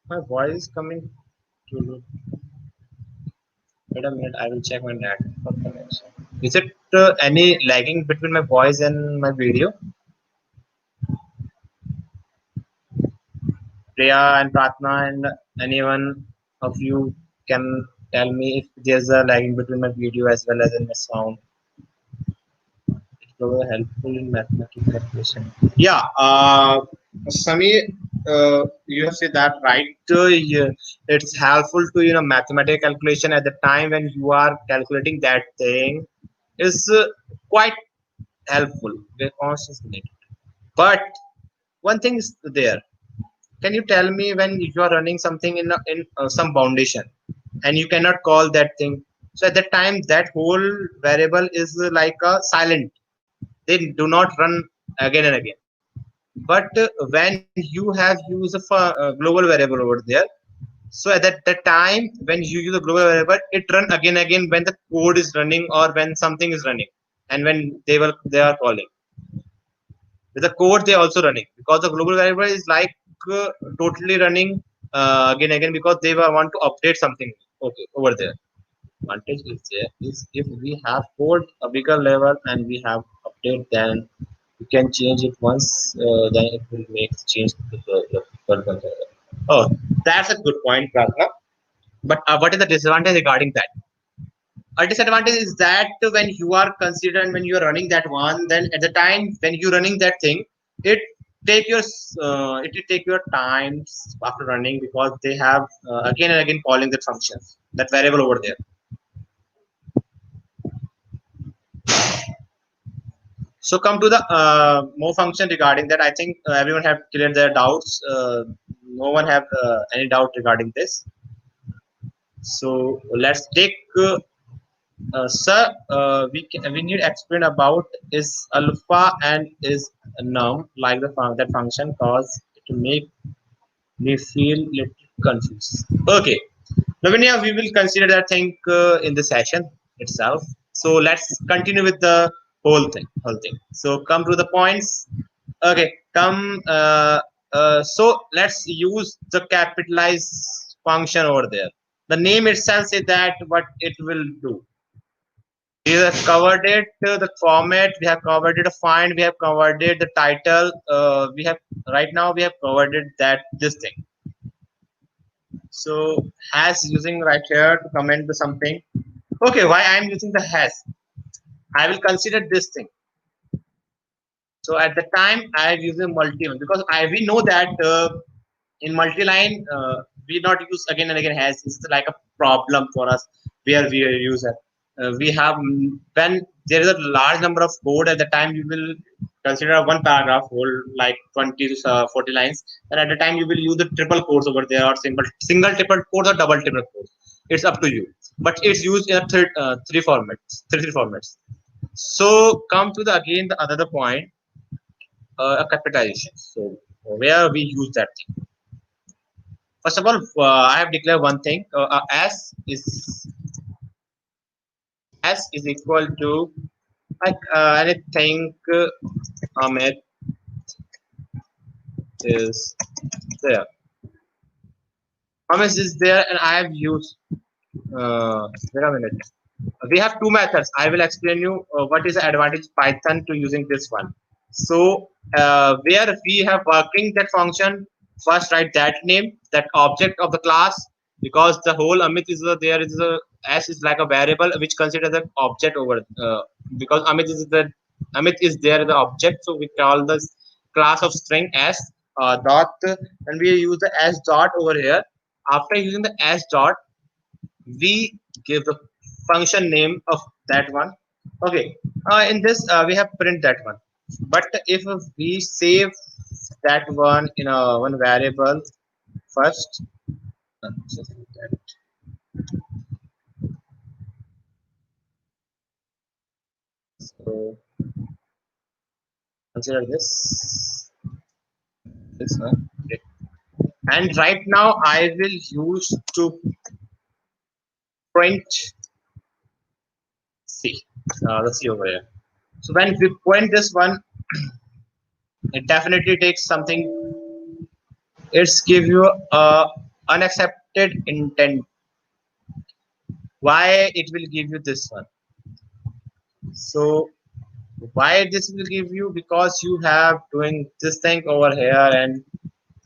My voice is coming to. Wait a minute, I will check my network connection. Is it any lagging between my voice and my video? Priya and Pratna and anyone of you can tell me if there's a lagging between my video as well as in my sound. It's very helpful in mathematical calculation. Yeah, Sami, you have said that right. Yeah, it's helpful to mathematical calculation at the time when you are calculating that thing is quite helpful. Very consciously. But one thing is there. Can you tell me when you are running something in some foundation and you cannot call that thing? So at that time, that whole variable is like a silent. They do not run again and again. But when you have used a global variable over there, so at that time when you use a global variable, it run again when the code is running or when something is running, and when they are calling. With the code, they also running because the global variable is like totally running again because they want to update something. Okay, over there. Advantage is there is if we have code a bigger level and we have update, then you can change it once. Then it will make change to the further level. Oh, that's a good point, Pratna. But what is the disadvantage regarding that? A disadvantage is that when you are considering when you are running that one, then at the time when you're running that thing, it it will take your time after running because they have again and again calling that functions, that variable over there. So come to the more function regarding that. I think everyone have cleared their doubts. No one have any doubt regarding this. So let's take sir, we need to explain about is alpha and is num like that function cause to make me feel little confused. Okay, Lavinia, we will consider that thing in the session itself. So let's continue with the whole thing. So come to the points. Okay, come. So let's use the capitalized function over there. The name itself says that what it will do. We have covered it, the format, we have covered it, a find, we have covered it, the title, we have right now we have covered it that this thing. So has using right here to comment to something. Okay, why I am using the has? I will consider this thing. So at the time I have used a multi because I we know that in multi-line we not use again and again has. This is like a problem for us where we use it. We have when there is a large number of code at the time you will consider one paragraph whole like 20 to 40 lines, and at the time you will use the triple quotes over there or single triple quotes or double triple quotes. It's up to you, but it's used in a three formats. So come to the again the another point, a capitalization. So where we use that thing. First of all, I have declared one thing. S is equal to like anything. Amit is there. Amit is there, and I have used. Wait a minute. We have two methods. I will explain you what is the advantage Python to using this one. So where we have working that function, first write that name, that object of the class, because the whole Amit is there is a s is like a variable which considers the object over because Amit is there the object, so we call this class of string s dot, and we use the s dot over here. After using the s dot, we give the function name of that one. Okay, in this we have print that one, but if we save that one in a one variable first, just like that. So consider this one. Okay. And right now I will use to print c, the c over here. So when we print this one, it definitely takes something. It's give you a unaccepted intent. Why it will give you this one? So why this will give you? Because you have doing this thing over here, and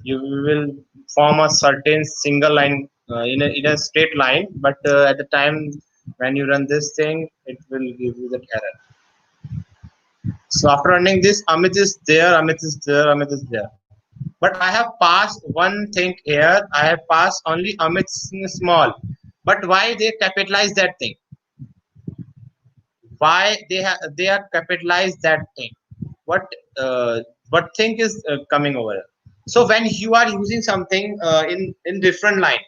you will form a certain single line in a straight line, but at the time when you run this thing, it will give you that error. So after running this, Amit is there, Amit is there, Amit is there. But I have passed one thing here. I have passed only Amit's small. But why they capitalize that thing? Why they are capitalized that thing? What uh, what thing is coming over here? So when you are using something in different line,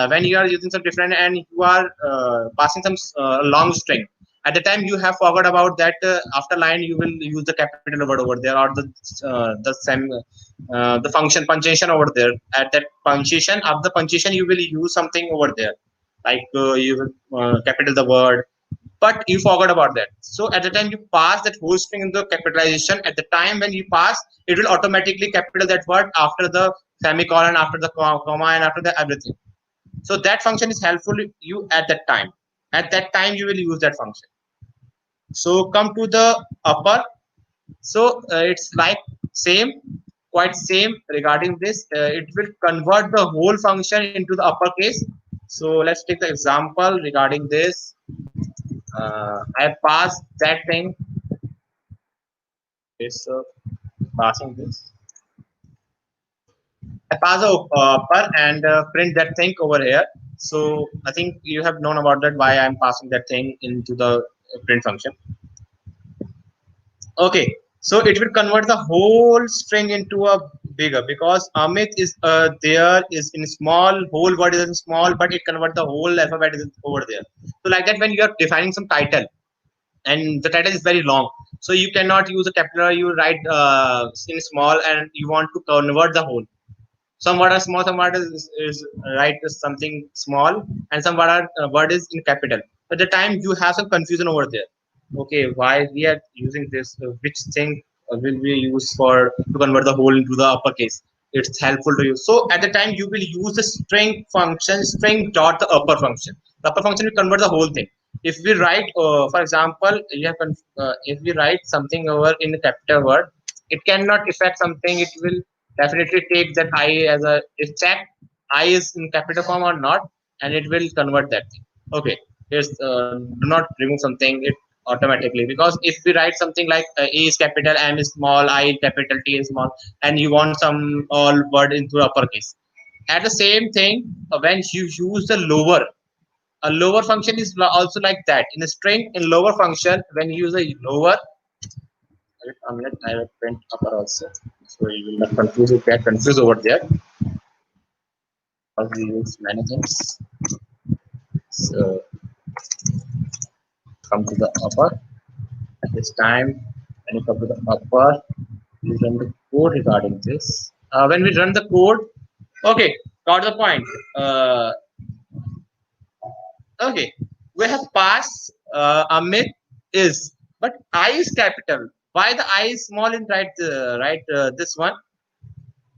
when you are using some different and you are passing some long string, at the time you have forgot about that after line you will use the capital word over there, or the same the function punctuation over there. At that punctuation, of the punctuation you will use something over there, like you will capital the word, but you forgot about that. So at the time you pass that whole string in the capitalization, at the time when you pass, it will automatically capital that word after the semicolon, after the comma, and after the everything. So that function is helpful you at that time. At that time you will use that function. So come to the upper. So it's like same, quite same regarding this. It will convert the whole function into the uppercase. So let's take the example regarding this. I passed that thing. Is passing this. I pass a per and print that thing over here. So I think you have known about that why I'm passing that thing into the print function. Okay, so it will convert the whole string into a bigger, because Amit is there is in small, whole word is in small, but it convert the whole alphabet is over there. So like that when you are defining some title, and the title is very long, so you cannot use a capital, you write in small and you want to convert the whole. Some word are small, some word is write something small, and some word is in capital. At the time you have some confusion over there. Okay, why we are using this, which thing will we use for to convert the whole into the uppercase? It's helpful to you. So at the time you will use the string function, string dot the upper function. The upper function will convert the whole thing. If we write for example, if we write something over in the capital word, it cannot affect something. It will definitely take that I as a is check I is in capital form or not, and it will convert that thing. Okay, here's do not remove something it automatically, because if we write something like A is capital, M is small, I is capital, T is small, and you want some all word into uppercase. At the same thing, when you use the lower, a lower function is also like that in a string. In lower function, when you use a lower, I will print upper also, so you will not confuse it, get confused over there, because we use many things. So come to the upper. At this time, when you come to the upper, you run the code regarding this. When we run the code, okay, got the point. Okay, we have passed Amit is, but I is capital. Why the I is small in this one?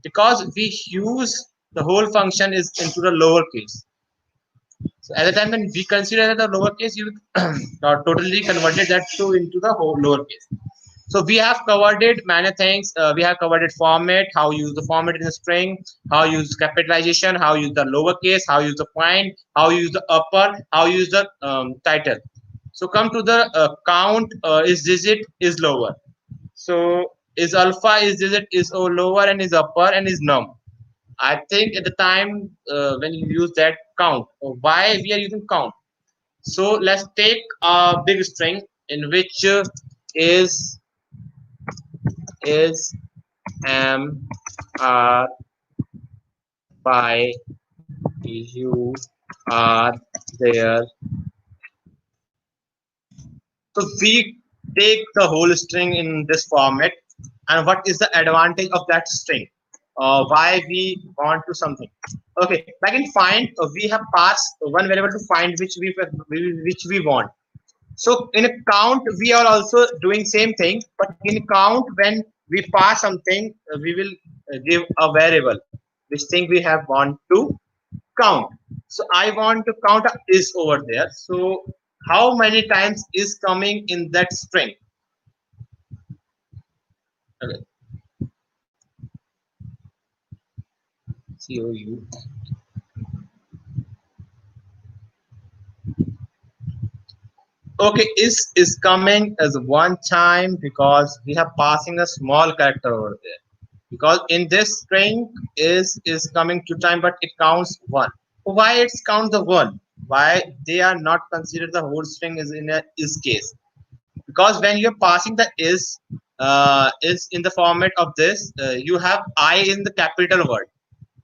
Because we use the whole function is into the lowercase. So at the time when we consider the lowercase, you totally converted that to into the whole lowercase. So we have covered it many things. We have covered it format, how use the format in a string, how use capitalization, how use the lowercase, how use the point, how use the upper, how use the title. So come to the count is digit is lower. So is alpha is digit is lower and is upper and is num. I think at the time when you use that count, why we are using count. So let's take a big string in which is is am are by you are there. So we take the whole string in this format, and what is the advantage of that string? Why we want to something? Okay, like in find, we have passed one variable to find which we want. So in a count, we are also doing same thing, but in count, when we pass something, we will give a variable which thing we have want to. count. So I want to count a is over there. So how many times is coming in that string? Okay. COU. Okay, is coming as one time because we have passing a small character over there. Because in this string is coming two time, but it counts one. Why it's count the one? Why they are not considered the whole string is in a is case? Because when you're passing the is in the format of this, you have I in the capital word.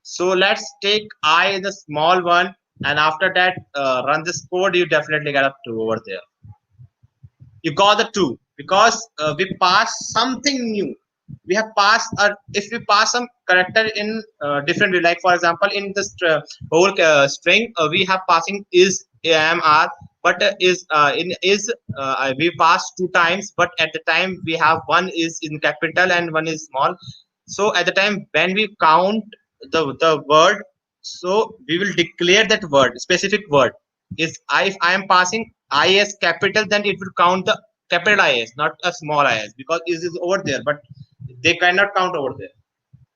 So let's take I in the small one, and after that run this code, you definitely get a two over there. You got the two because we pass something new. We have passed if we pass some character in different way, like for example in this whole string we have passing is am are, but is in is we pass two times, but at the time we have one is in capital and one is small. So at the time when we count the word, so we will declare that word, specific word. If I am passing is capital, then it will count the capital is, not a small is, because is over there, but they cannot count over there.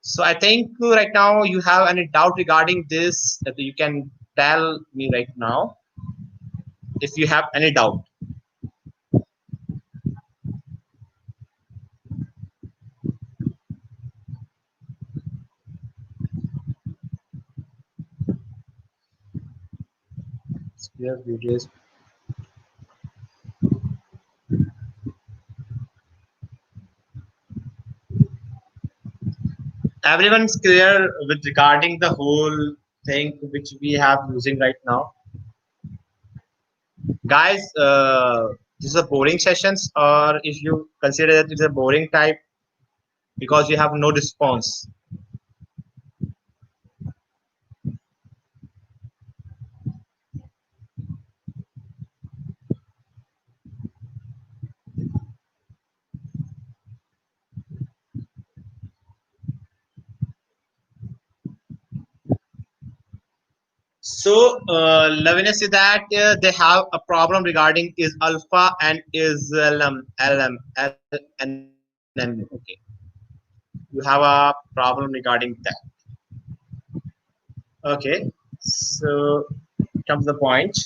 So I think right now you have any doubt regarding this that you can tell me right now if you have any doubt. Clear videos. Everyone's clear with regarding the whole thing which we have using right now, guys. This is a boring sessions, or if you consider that it's a boring type because you have no response. So, Lavinia said that they have a problem regarding is alpha and is LM. Okay, you have a problem regarding that. Okay, so comes the point.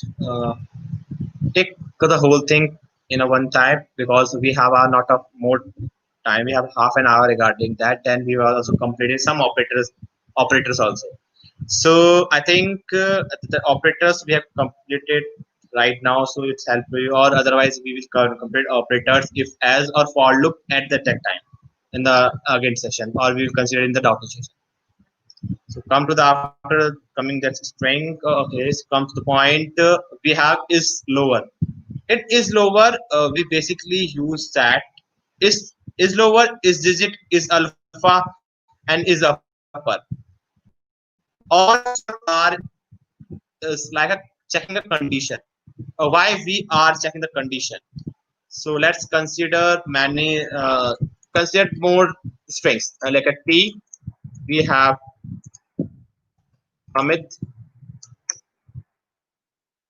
Take the whole thing in a one time because we have a lot of more time. We have half an hour regarding that. Then we will also completed some operators also. So I think the operators we have completed right now, so it's helpful you, or otherwise we will complete operators if as or for loop at the that time in the again session, or we will consider in the doctor session. So come to the after coming that string. Okay, so come to the point we have is lower. It is lower. We basically use that is lower, is digit, is alpha, and is upper. All are is like a checking a condition. Why we are checking the condition? So let's consider many consider more strings like a T. We have Amit,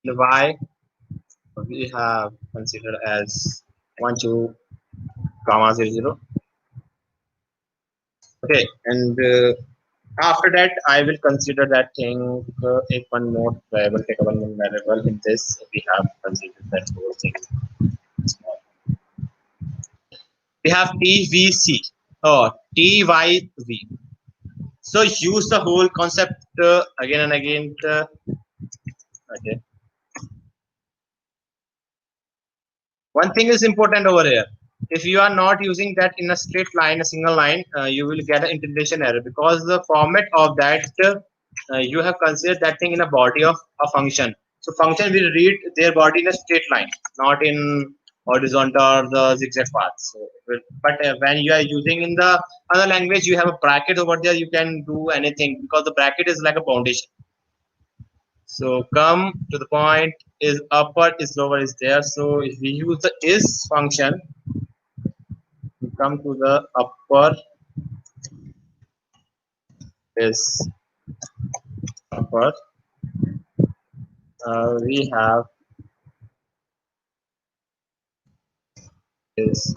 the Y we have considered as 1 2 comma 0 0. Okay, and after that I will consider that thing if one more variable, take one more variable. In this we have considered that whole thing. We have TVC or TYV. So use the whole concept again and again. Okay. One thing is important over here. If you are not using that in a straight line, a single line, you will get an integration error because the format of that you have considered that thing in a body of a function. So function will read their body in a straight line, not in horizontal or the zigzag path. So, but when you are using in the other language, you have a bracket over there. You can do anything because the bracket is like a foundation. So come to the point is upper is lower is there. So if we use the is function, we come to the upper is upper. We have is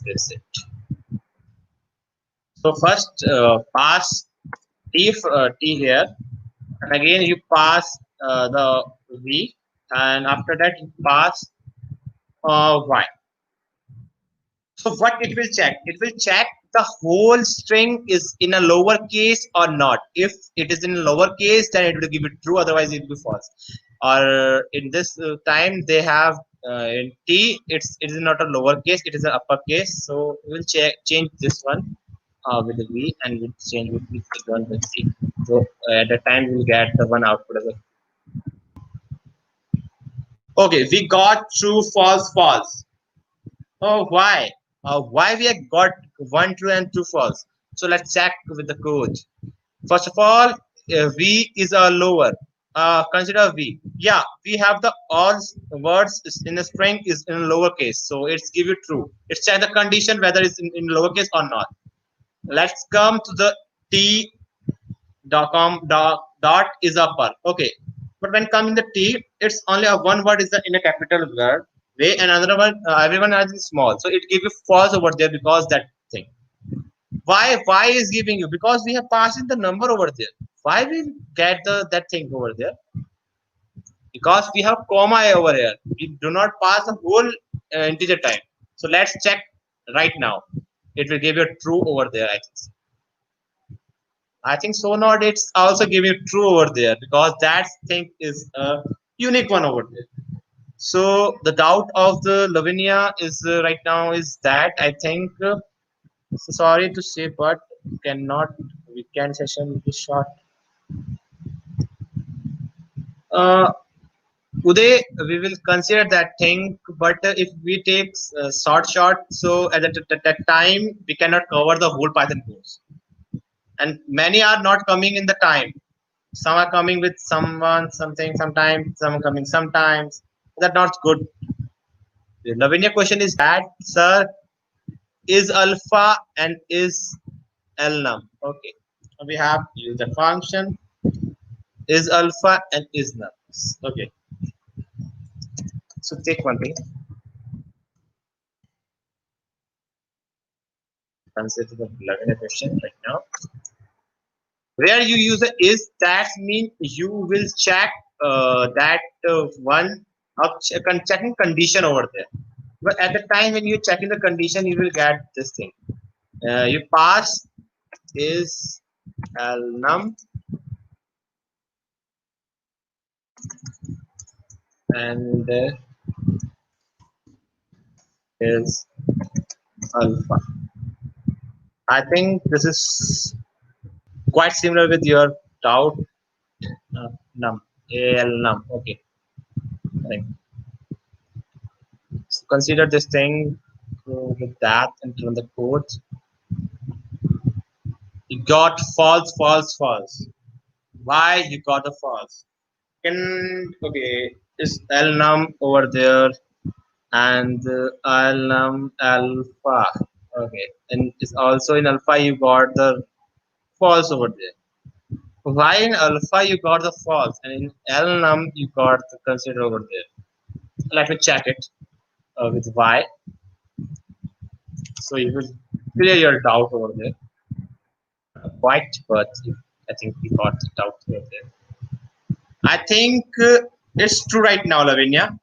visit. So first pass t here, and again you pass the v, and after that you pass y. So what it will check? It will check the whole string is in a lower case or not. If it is in lower case, then it will give it true. Otherwise, it will be false. Or in this time, they have in T, it is not a lower case. It is an upper case. So we'll change this one with the V, and we'll change it with the one with C. So at the time, we'll get the one output as well. Okay, we got true, false, false. Oh, why? Why we have got one true and two false? So let's check with the code. First of all, V is a lower. Consider V. Yeah, we have the all words in a string is in lowercase, so it's give you true. It's check the condition whether it's in lowercase or not. Let's come to the T dot is upper. Okay, but when coming the T, it's only a one word is the in a capital word way, and another one everyone has in small. So it give you false over there because that thing. Why is giving you? Because we have passed in the number over there. Why we get the that thing over there? Because we have comma over here. We do not pass the whole integer time. So let's check right now. It will give you true over there. I think so. Not it's also giving you true over there because that thing is a unique one over there. So the doubt of the Lavinia is right now is that I think. So sorry to say, but cannot weekend session will be short. Uh, Uday, we will consider that thing, but if we take short, so at that time we cannot cover the whole Python course, and many are not coming in the time. Some are coming with someone, something, sometimes. Some are coming sometimes. That's not good. The Lavinia question is that, sir, is alpha and is lnum? Okay, we have used the function is alpha and is num. Okay, so take one thing. Consider the Lavinia question right now. Where you use a is, that means you will check that one of checking condition over there. But at the time when you're checking the condition, you will get this thing. You pass is num and is alpha. I think this is quite similar with your doubt num al num. Okay, right. So consider this thing with that and run the code. You got false, false, false. Why you got the false? Can okay is lnum over there and lnum alpha. Okay, and it's also in alpha you got the false over there. Why in alpha you got the false and in lnum you got the consider over there? Let me check it with y. So you will clear your doubt over there. Quite, but I think we got the doubt over there. I think it's true right now, Lavinia.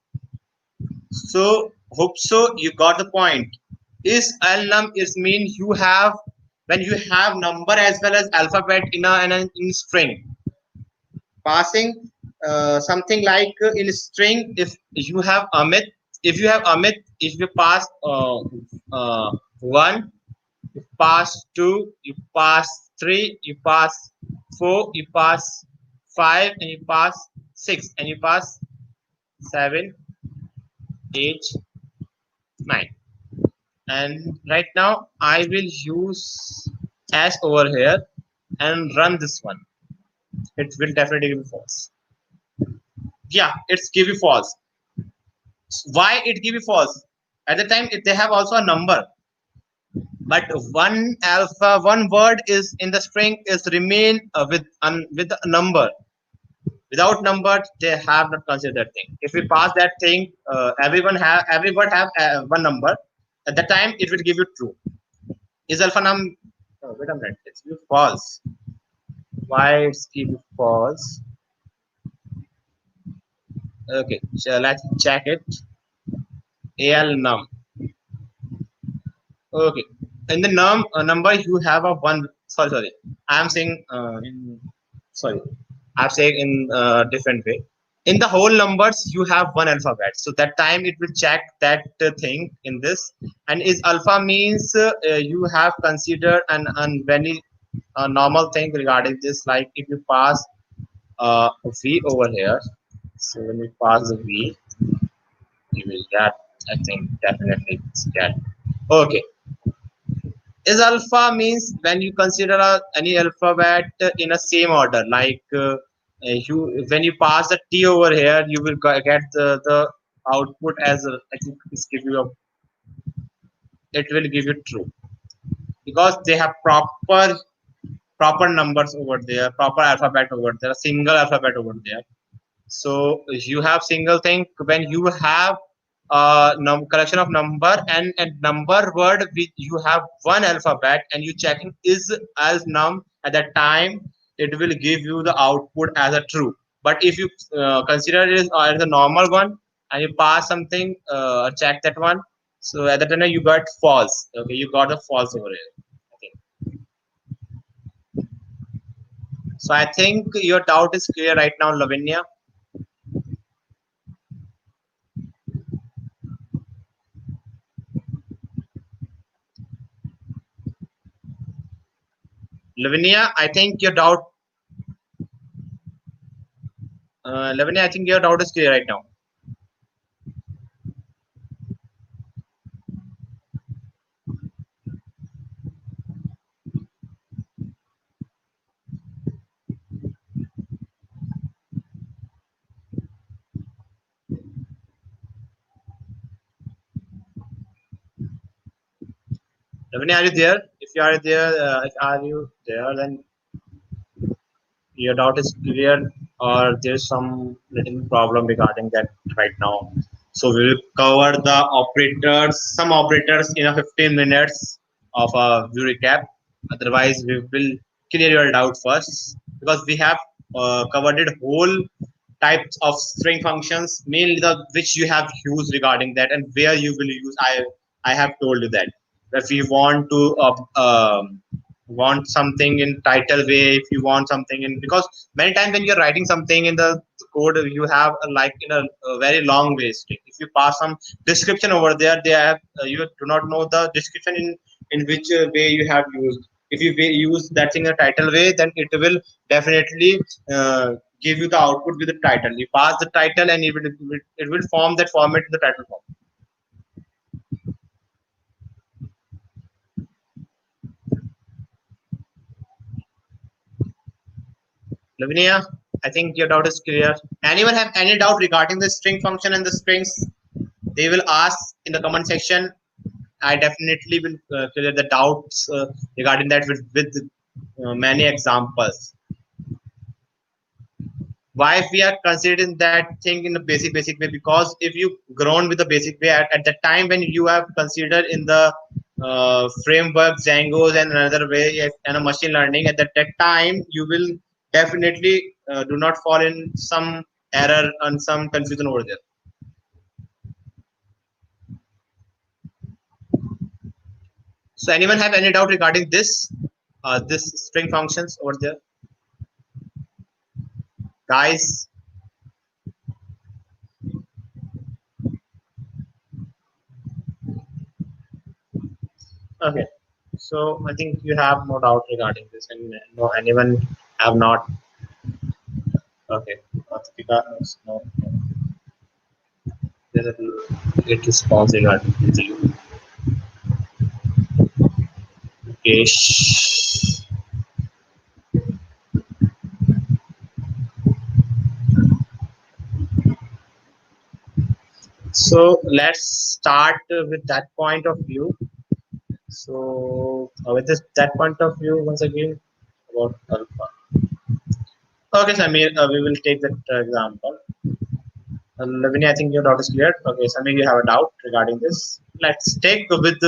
So hope so. You got the point. Is alnum is mean you have when you have number as well as alphabet in string. Passing something like in string. If you have Amit, if you pass one, you pass two, you pass three, you pass four, you pass five, and you pass six, and you pass seven, eight, nine. And right now I will use s over here and run this one. It will definitely give you false. Yeah, it's give you false. Why it give you false? At the time they have also a number, but one word is in the string is remain with a number. Without number, they have not considered that thing. If we pass that thing, every word have one number. At the time, it will give you true. Is alpha num? Oh, wait a minute. It's give false. Why it's give you false? Okay, so let's check it. Al num. Okay, in the number you have a one. Sorry. I'm saying sorry. I'm saying in different way. In the whole numbers you have one alphabet, so that time it will check that thing in this. And is alpha means you have considered an very normal thing regarding this, like if you pass v over here. So when you pass the v, you will get, I think definitely it's get. Okay, is alpha means when you consider any alphabet in a same order, like you when you pass the t over here, you will get the output as I think it's give you a, it will give you true, because they have proper numbers over there, proper alphabet over there, single alphabet over there. So you have single thing when you have collection of number, and number word with you have one alphabet, and you checking is as num, at that time it will give you the output as a true. But if you consider it as a normal one, and you pass something, check that one, so at that time you got false. Okay, you got a false over here, I think. So I think your doubt is clear right now, Lavinia. Lavinia, I think your doubt. Lavinia, I think your doubt is clear right now. Lavinia, are you there? If you are there, if are you there, then your doubt is clear, or there's some little problem regarding that right now. So we will cover the operators, some operators in a 15 minutes of a view recap. Otherwise, we will clear your doubt first, because we have covered it whole types of string functions, mainly the which you have used regarding that, and where you will use. I have told you that if you want to want something in title way, if you want something in, because many times when you're writing something in the code, you have like in a very long way string. If you pass some description over there, they have you do not know the description in which way you have used. If you use that thing in a title way, then it will definitely give you the output with the title. You pass the title, and it will form that format in the title form. Lavinia, I think your doubt is clear. Anyone have any doubt regarding the string function and the strings? They will ask in the comment section. I definitely will clear the doubts regarding that with many examples. Why we are considering that thing in the basic way? Because if you grown with the basic way at the time when you have considered in the framework Django's and another way and a machine learning, at that time you will definitely do not fall in some error and some confusion over there. So anyone have any doubt regarding this string functions over there, guys? Okay, so I think you have no doubt regarding this, and no anyone have not. Okay, Deepika, no, there's a great response regarding this. Okay, so let's start with that point of view. So with that point of view, once again about alpha. Okay, Samir, we will take that example. Lavini, I think your doubt is clear. Okay, Samir, you have a doubt regarding this. Let's take with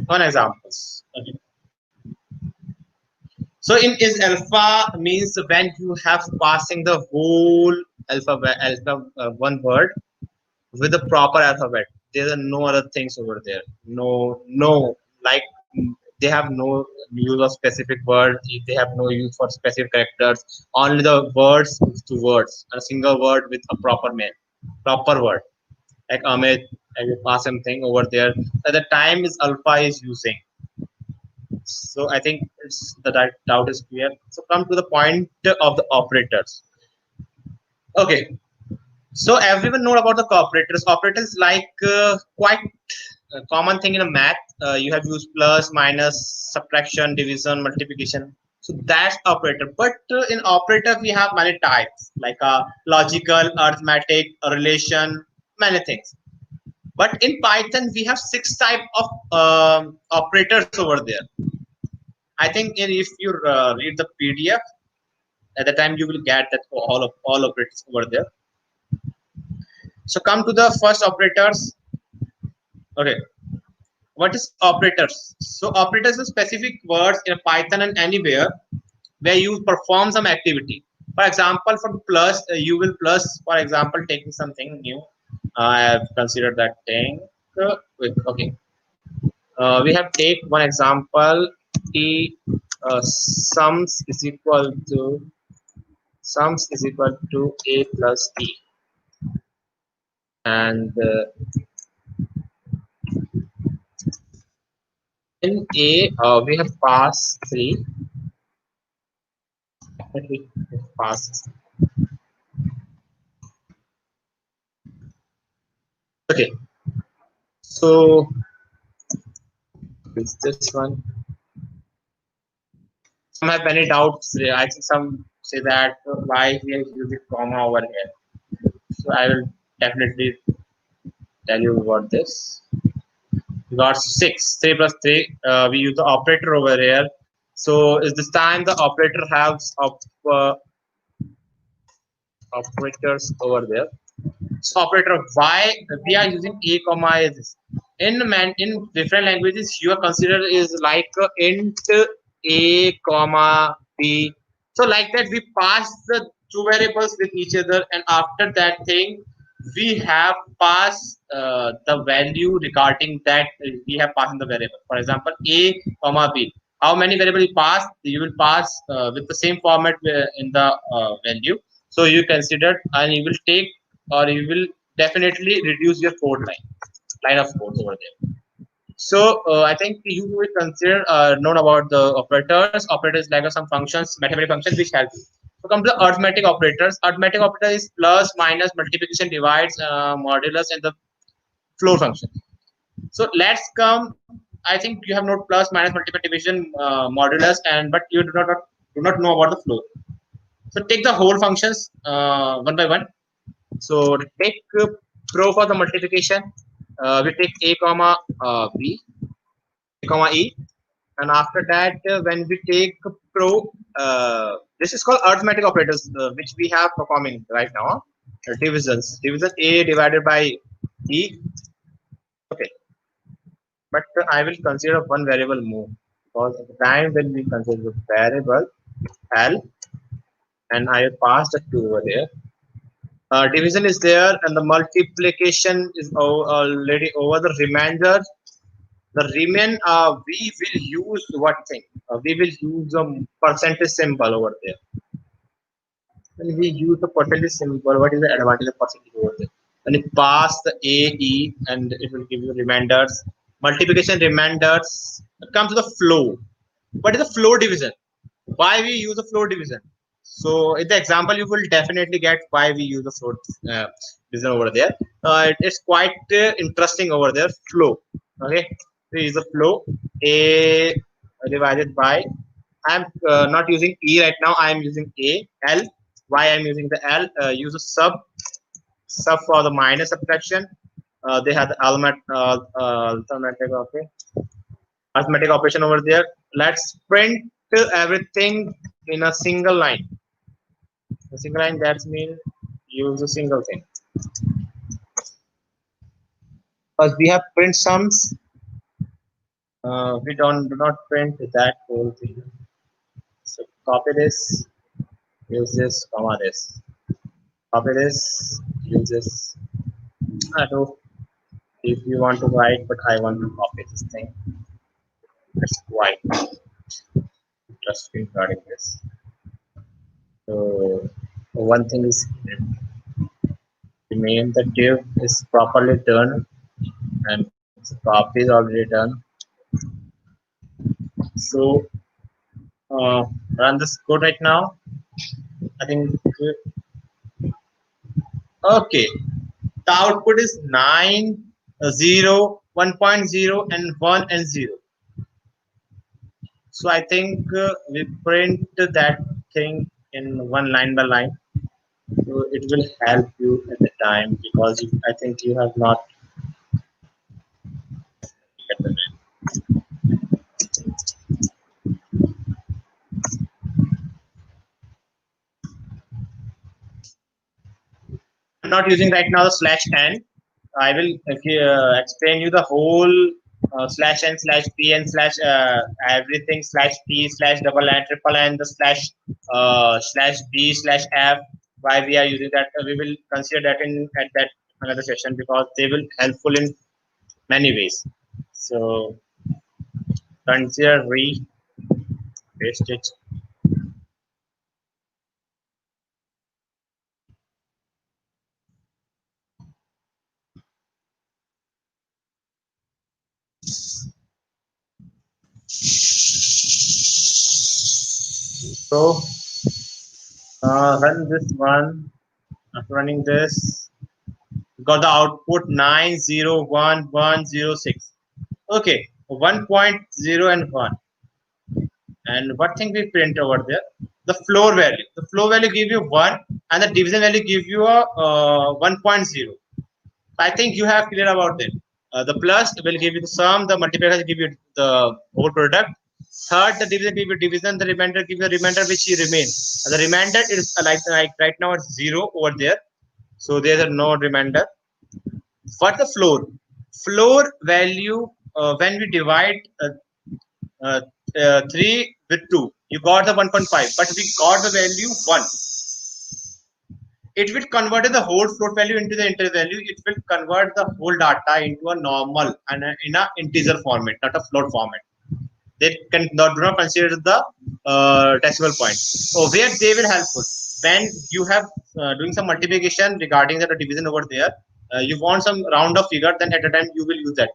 one examples. Okay. So in is alpha means when you have passing the whole one word with the proper alphabet. There are no other things over there. No, like they have no use of specific word. They have no use for specific characters. Only the words to words. A single word with a proper word. Like Amit, and you pass something over there. At the time is alpha is using. So I think it's the doubt is clear. So come to the point of the operators. Okay, so everyone know about the operators. Operators like quite a common thing in a math. You have used plus, minus, subtraction, division, multiplication. So that's operator. But in operator we have many types like logical, arithmetic, a relation, many things. But in Python we have six type of operators over there. I think if you read the PDF at the time you will get that all operators over there. So come to the first operators. Okay, what is operators? So operators are specific words in Python and anywhere where you perform some activity. For example, for plus, you will plus. For example, taking something new. I have considered that thing. Okay, we have take one example. T sums is equal to a plus e, and in a we have passed three. We have passed. Okay, so is this one? Some have many doubts. I think some say that why we are using comma over here. So I will definitely tell you about this. We got six, 3 plus 3. We use the operator over here. So is this time the operator has uh, operators over there. So operator why we are using a comma is in different languages you are considered is like int a comma b. So like that we pass the two variables with each other, and after that thing we have passed the value regarding that we have passed the variable. For example, a comma b. How many variable you pass? You will pass with the same format in the value. So you consider and you will take or you will definitely reduce your line of code over there. So I think you will consider known about the operators. Operators like some functions, mathematical functions which help you. So come to the arithmetic operators. Arithmetic operator is plus, minus, multiplication, divides, modulus, and the floor function. So let's come. I think you have not plus, minus, multiplication, division, modulus, and but you do not know about the floor. So take the whole functions one by one. So take pro for the multiplication. We take a comma b, a comma e, and after that when we take pro, this is called arithmetic operators, which we have performing right now. Division a divided by e. Okay, but I will consider one variable more because at the time when we consider the variable l, and I will pass the two over there. Division is there and the multiplication is already over. The remain we will use what thing? We will use a percentage symbol over there. When we use the percentage symbol, what is the advantage of percentage over there? When you pass the a e and it will give you reminders, multiplication reminders. Come to the flow. What is the flow division? Why we use the flow division? So in the example, you will definitely get why we use the flow division over there. It's quite interesting over there. Flow. Okay, so is the flow a divided by. I'm not using e right now. I am using a l. Why I'm using the l? Use a sub for the minus subtraction. They have the arithmetic. Okay, arithmetic operation over there. Let's print everything in a single line. A single line, that means use a single thing. Because we have print sums, we do not print that whole thing. So copy this, use this, comma this. Copy this, use this. I do if you want to write, but I want to copy this thing. It's quite interesting regarding this. So one thing is remain the div is properly done and the copy is already done. So run this code right now. I think okay. The output is 9, 0, 1.0, and 1 and 0. So I think we print that thing in one line by line. So it will help you at the time because I think you have not get the I'm not using right now the slash n. I will explain you the whole slash n slash p and slash everything slash p slash double n triple n the slash b slash f. Why we are using that? We will consider that in at that another session because they will helpful in many ways. So consider paste it. So run this one. After running this, got the output 901106. Okay, 1.0 and 1. And what thing we print over there? The floor value. The floor value give you 1 and the division value give you a 1.0. I think you have clear about it. The plus will give you the sum, the multiplier will give you the whole product. Third, the division give you division, the remainder give you the remainder which remains. The remainder is like right now it's 0 over there. So there's a no remainder. What the floor? Floor value when we divide uh, 3 with 2, you got the 1.5, but we got the value 1. It will convert the whole float value into the integer value. It will convert the whole data into a normal and in a integer format, not a float format. They do not consider the decimal point. So where they will helpful when you have doing some multiplication regarding the division over there. You want some round of figure, then at a time you will use that.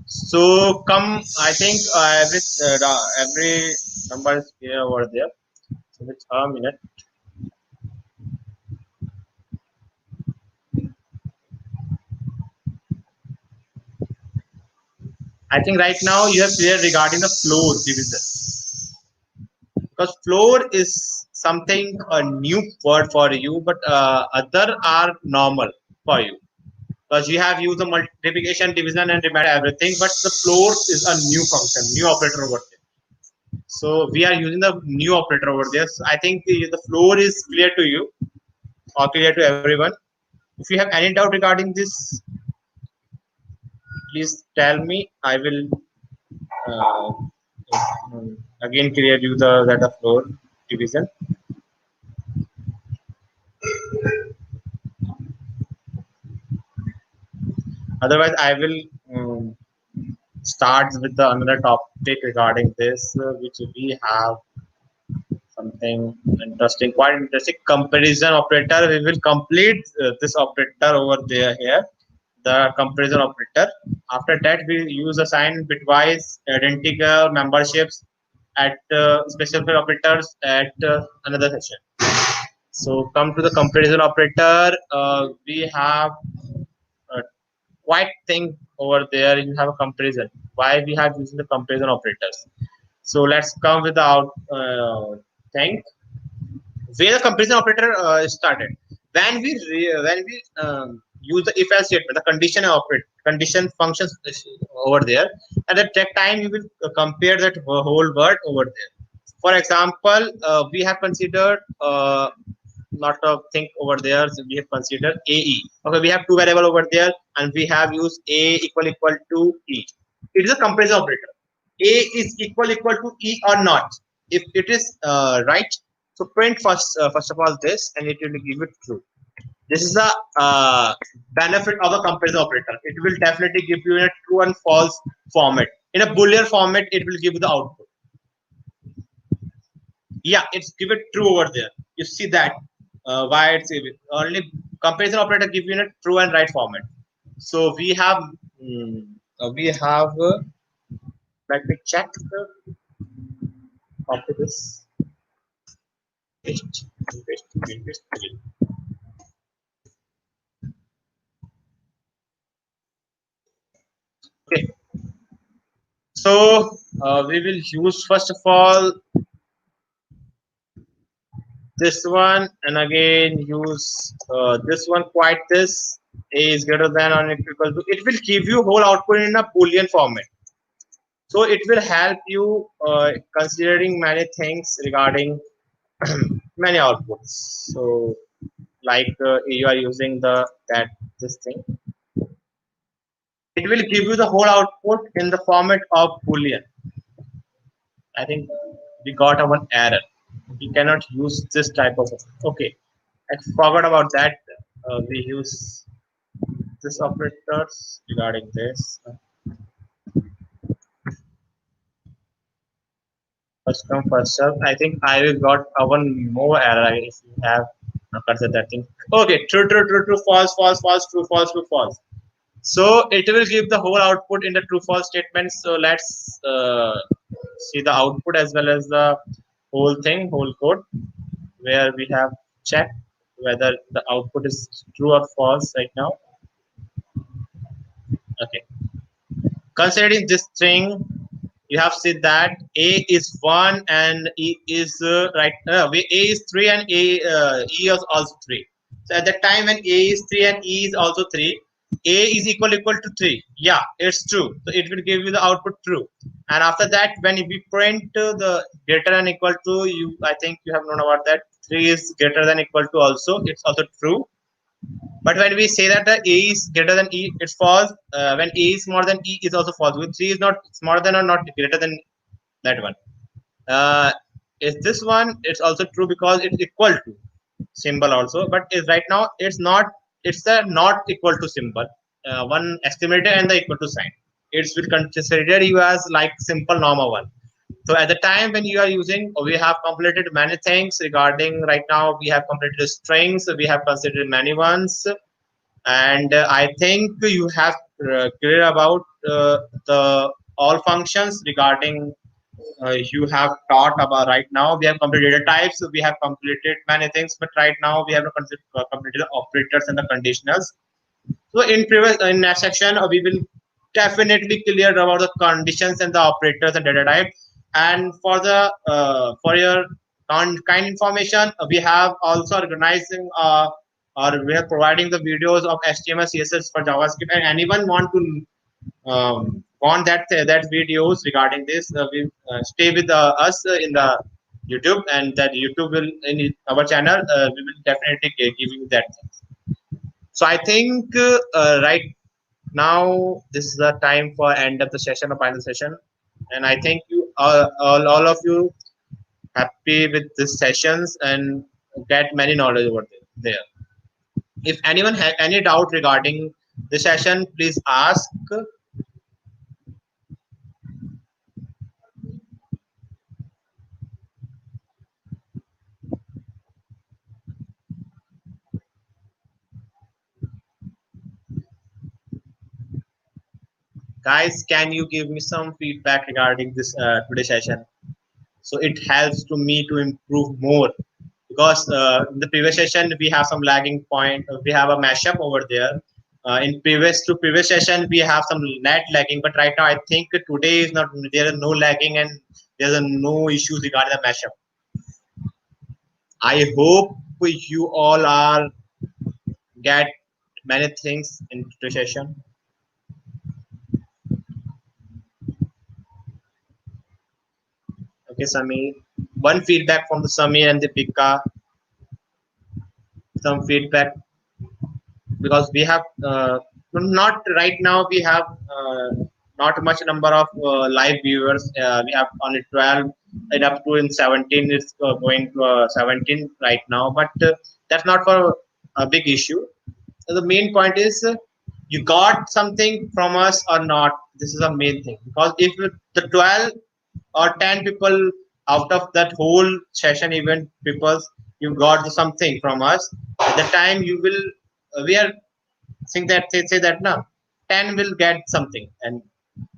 So come, I think every number is here over there. So it's a minute. I think right now you have clear regarding the floor division because floor is something a new word for you, but other are normal for you because you have used the multiplication, division, and remainder everything. But the floor is a new function, new operator over there. So we are using the new operator over there. So I think the floor is clear to you or clear to everyone. If you have any doubt regarding this, please tell me. I will uh, again clear you the data floor division. Otherwise, I will start with the another topic regarding this, which we have something interesting, quite interesting comparison operator. We will complete this operator over there here, the comparison operator. After that, we use assign bitwise identical memberships at special operators at another session. So come to the comparison operator. We have quite thing over there. You have a comparison. Why we have using the comparison operators? So let's come with the out thing where the comparison operator started. When we use the if else statement, the condition operate condition functions over there. And at that time, you will compare that whole word over there. For example, we have considered not a thing over there. So we have considered AE. Okay, we have two variable over there, and we have used A equal to E. It is a comparison operator. A is equal to E or not. If it is right, so print first of all this, and it will give it true. This is the benefit of a comparison operator. It will definitely give you in a true and false format. In a Boolean format, it will give you the output. Yeah, it's give it true over there. You see that why it's only comparison operator give you in a true and right format. So we have let me check the copy this paste, paste again. Okay, so we will use first of all this one, and again use this one. Quite this a is greater than or equal to. It will give you whole output in a Boolean format. So it will help you considering many things regarding many outputs. So like you are using the that this thing, it will give you the whole output in the format of Boolean. I think we got a one error. We cannot use this type of. Okay, I forgot about that. We use this operators regarding this. First come first serve. I think I will got a one more error if you have considered that thing. Okay, true, false, false, false, true, false, true, false. So it will give the whole output in the true false statement. So let's see the output as well as the whole thing, whole code, where we have checked whether the output is true or false right now. Okay. Considering this string, you have said that A is 1 and E is right. A is 3 and E is also 3. So at the time when A is 3 and E is also 3, A is equal to 3. Yeah, it's true. So it will give you the output true. And after that, when we print the greater than equal to, you, I think you have known about that. 3 is greater than equal to also. It's also true. But when we say that the A is greater than E, it's false. When A is smaller than E, is also false. When 3 is not smaller than or not greater than that one. Is this one? It's also true because it's equal to symbol also. But is right now it's not. It's a not equal to symbol. One exclamator and the equal to sign. It will consider you as like simple normal one. So at the time when you are using, we have completed many things regarding right now. We have completed strings. We have considered many ones, and I think you have clear about the all functions regarding. You have taught about right now. We have completed data types. So we have completed many things, but right now we have completed the operators and the conditionals. So in previous in next section, we will definitely clear about the conditions and the operators and data type. And for your kind information, we have also organizing or we are providing the videos of HTML, CSS for JavaScript. And anyone want that videos regarding this, we stay with us in the YouTube, and that YouTube will in our channel. We will definitely give you that. So I think right now this is the time for end of the session or final session, and I think you all of you happy with these sessions and get many knowledge over there. If anyone has any doubt regarding the session, please ask. Guys, can you give me some feedback regarding this today's session? So it helps to me to improve more, because in the previous session we have some lagging point. We have a mashup over there. In previous session we have some net lagging, but right now I think today is not. There is no lagging and there are no issues regarding the mashup. I hope you all are get many things in the session. Okay, Samir. One feedback from the Samir and the Pika. Some feedback because we have not right now we have not much number of live viewers. We have only 12 and up to in 17 it's going to 17 right now, but that's not for a big issue. So the main point is you got something from us or not. This is the main thing, because if the 12 or 10 people out of that whole session event people you got something from us, at the time you will we are think that they say that now 10 will get something, and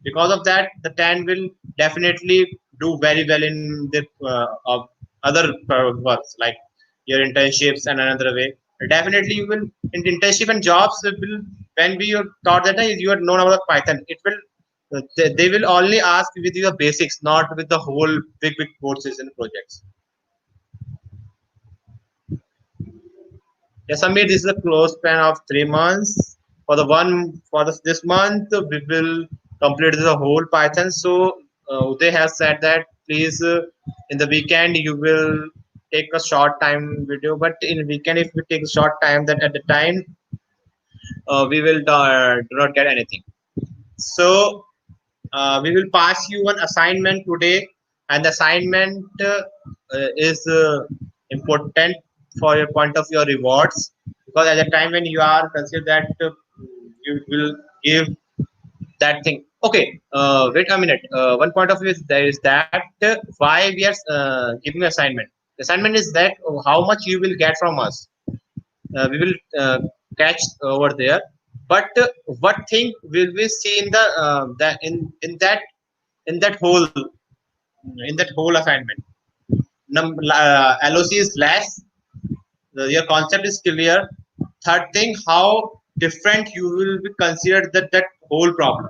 because of that the 10 will definitely do very well in the of other works like your internships and another way. Definitely you will in internship and jobs will, when we taught that you are known about Python, it will they will only ask with your basics, not with the whole big courses and projects. Yes, Samir, this is a close span of 3 months. For the one for this month, we will complete the whole Python. So Uday has said that please in the weekend you will take a short time video. But in weekend, if we take a short time, that at the time we will do not get anything. So we will pass you an assignment today, and the assignment is important for your point of your rewards, because at the time when you are consider that you will give that thing. Okay, wait a minute. One point of view is there is that why we are giving assignment. The assignment is that how much you will get from us. We will catch over there, but what thing will we see in the in that whole assignment. LOC is less. Your concept is clear. Third thing, how different you will be considered that whole problem.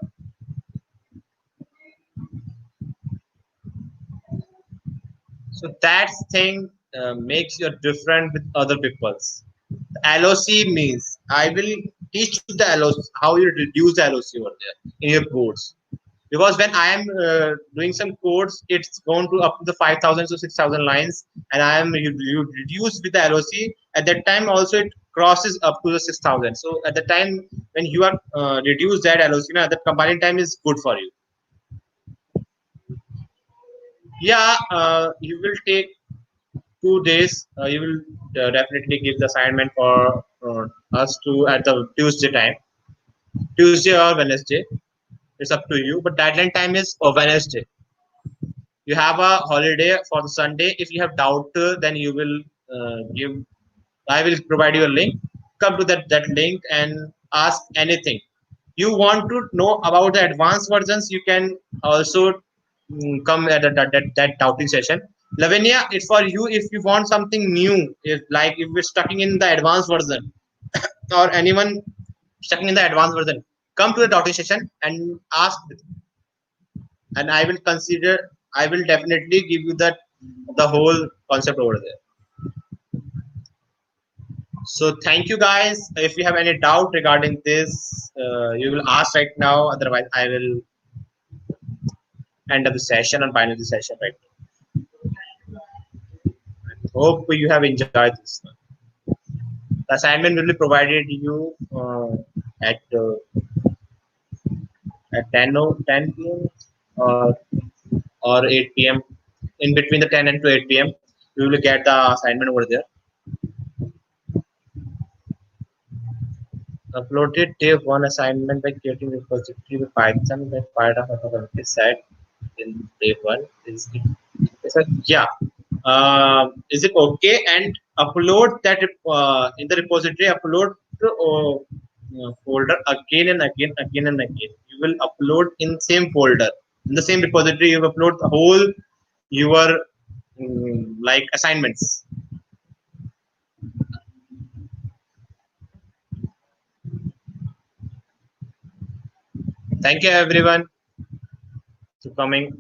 So that thing makes you different with other people's. LOC means I will teach you the LOC, how you reduce the LOC over there in your codes. Because when I am doing some codes, it's going to up to the 5,000 to 6,000 lines, and I am you reduce with the LOC. At that time, also it crosses up to the 6,000. So at the time when you are reduce that LOC, now the compiling time is good for you. Yeah, you will take 2 days. You will definitely give the assignment for us to at the Tuesday time, Tuesday or Wednesday. It's up to you. But deadline time is Wednesday. You have a holiday for the Sunday. If you have doubt, then you will give. I will provide you a link. Come to that link and ask anything. You want to know about the advanced versions, you can also come at that doubting session. Lavinia, it's for you if you want something new. If like if we're stuck in the advanced version or anyone stuck in the advanced version, come to the doubting session and ask, and I will consider. I will definitely give you that the whole concept over there. So thank you guys. If you have any doubt regarding this, you will ask right now. Otherwise, I will end of the session and final the session right now. Hope you have enjoyed this. The assignment will be provided you at at 10 p.m. or 8 p.m. In between the 10 and to 8 p.m. You will get the assignment over there. Uploaded day one assignment by creating repository with Python that part of our set in day one. Is it yeah. Is it okay? And upload that in the repository. Upload folder again and again, again and again. You will upload in same folder in the same repository. You upload the whole your like assignments. Thank you everyone for coming.